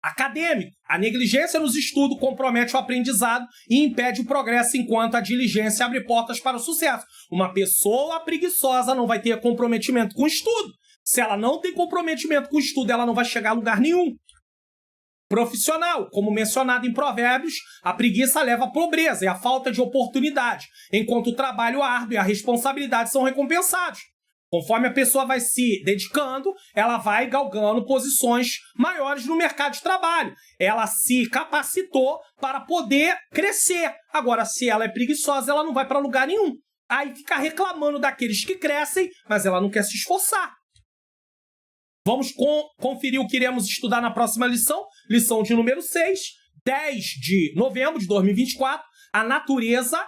Acadêmico. A negligência nos estudos compromete o aprendizado e impede o progresso, enquanto a diligência abre portas para o sucesso. Uma pessoa preguiçosa não vai ter comprometimento com o estudo. Se ela não tem comprometimento com o estudo, ela não vai chegar a lugar nenhum. Profissional. Como mencionado em Provérbios, a preguiça leva à pobreza e à falta de oportunidade, enquanto o trabalho árduo e a responsabilidade são recompensados. Conforme a pessoa vai se dedicando, ela vai galgando posições maiores no mercado de trabalho. Ela se capacitou para poder crescer. Agora, se ela é preguiçosa, ela não vai para lugar nenhum. Aí fica reclamando daqueles que crescem, mas ela não quer se esforçar. Vamos conferir o que iremos estudar na próxima lição. Lição de número 6, 10 de novembro de 2024. A natureza,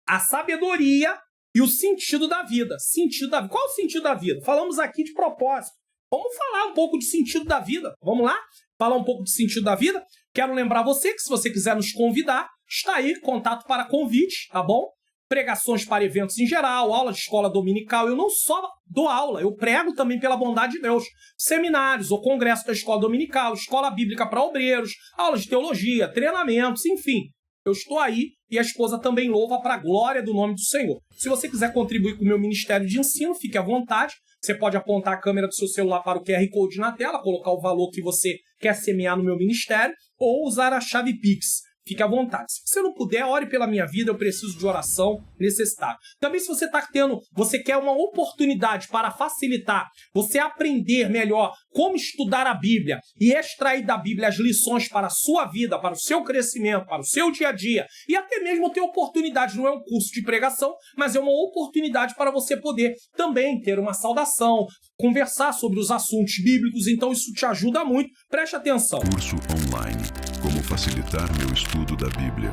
a sabedoria e o sentido da vida. Sentido da vida. Qual é o sentido da vida? Falamos aqui de propósito. Vamos falar um pouco de sentido da vida. Vamos lá? Falar um pouco de sentido da vida. Quero lembrar você que se você quiser nos convidar, está aí, contato para convite, tá bom? Pregações para eventos em geral, aula de escola dominical. Eu não só dou aula, eu prego também pela bondade de Deus. Seminários ou congresso da escola dominical, escola bíblica para obreiros, aulas de teologia, treinamentos, enfim. Eu estou aí e a esposa também louva para a glória do nome do Senhor. Se você quiser contribuir com o meu ministério de ensino, fique à vontade. Você pode apontar a câmera do seu celular para o QR Code na tela, colocar o valor que você quer semear no meu ministério ou usar a chave Pix. Fique à vontade. Se você não puder, ore pela minha vida, eu preciso de oração necessária. Também se você quer uma oportunidade para facilitar, você aprender melhor como estudar a Bíblia e extrair da Bíblia as lições para a sua vida, para o seu crescimento, para o seu dia a dia, e até mesmo ter oportunidade, não é um curso de pregação, mas é uma oportunidade para você poder também ter uma saudação, conversar sobre os assuntos bíblicos, então isso te ajuda muito. Preste atenção. Curso online. Como facilitar meu estudo da Bíblia.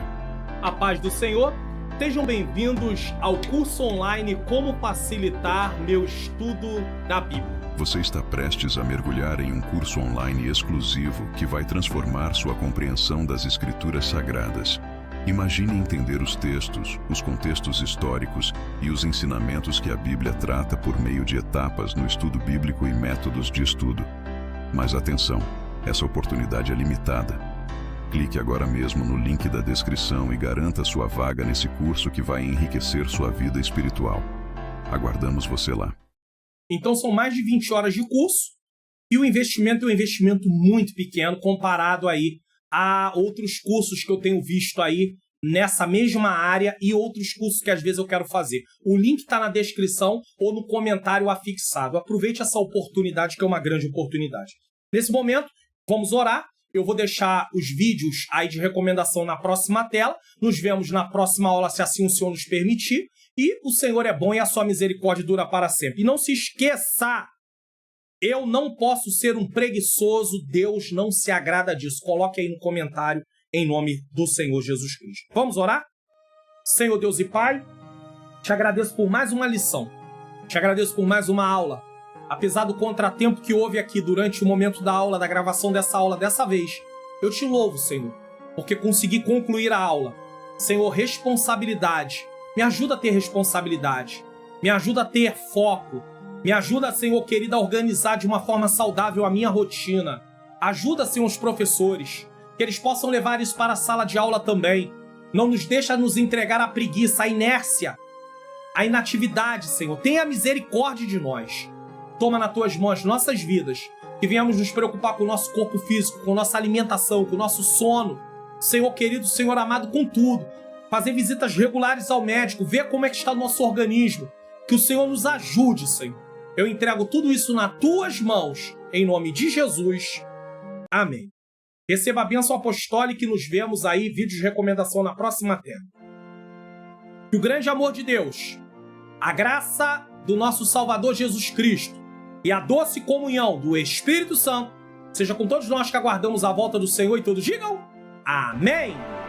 A paz do Senhor. Sejam bem-vindos ao curso online Como Facilitar Meu Estudo da Bíblia. Você está prestes a mergulhar em um curso online exclusivo que vai transformar sua compreensão das Escrituras Sagradas. Imagine entender os textos, os contextos históricos e os ensinamentos que a Bíblia trata por meio de etapas no estudo bíblico e métodos de estudo. Mas atenção, essa oportunidade é limitada. Clique agora mesmo no link da descrição e garanta sua vaga nesse curso que vai enriquecer sua vida espiritual. Aguardamos você lá. Então são mais de 20 horas de curso e o investimento é um investimento muito pequeno comparado aí a outros cursos que eu tenho visto aí nessa mesma área e outros cursos que às vezes eu quero fazer. O link está na descrição ou no comentário afixado. Aproveite essa oportunidade que é uma grande oportunidade. Nesse momento, vamos orar. Eu vou deixar os vídeos aí de recomendação na próxima tela. Nos vemos na próxima aula, se assim o Senhor nos permitir. E o Senhor é bom e a sua misericórdia dura para sempre. E não se esqueça, eu não posso ser um preguiçoso, Deus não se agrada disso. Coloque aí no comentário, em nome do Senhor Jesus Cristo. Vamos orar? Senhor Deus e Pai, te agradeço por mais uma lição. Te agradeço por mais uma aula. Apesar do contratempo que houve aqui durante o momento da aula, da gravação dessa aula dessa vez, eu te louvo, Senhor, porque consegui concluir a aula. Senhor, responsabilidade. Me ajuda a ter responsabilidade. Me ajuda a ter foco. Me ajuda, Senhor querido, a organizar de uma forma saudável a minha rotina. Ajuda, Senhor, os professores, que eles possam levar isso para a sala de aula também. Não nos deixa nos entregar à preguiça, à inércia, à inatividade, Senhor. Tenha misericórdia de nós. Toma nas tuas mãos nossas vidas, que venhamos nos preocupar com o nosso corpo físico, com nossa alimentação, com o nosso sono. Senhor querido, Senhor amado, com tudo. Fazer visitas regulares ao médico, ver como é que está o nosso organismo. Que o Senhor nos ajude, Senhor. Eu entrego tudo isso nas tuas mãos, em nome de Jesus. Amém. Receba a bênção apostólica e nos vemos aí, vídeos de recomendação na próxima tela. Que o grande amor de Deus, a graça do nosso Salvador Jesus Cristo, e a doce comunhão do Espírito Santo seja com todos nós que aguardamos a volta do Senhor e todos digam amém!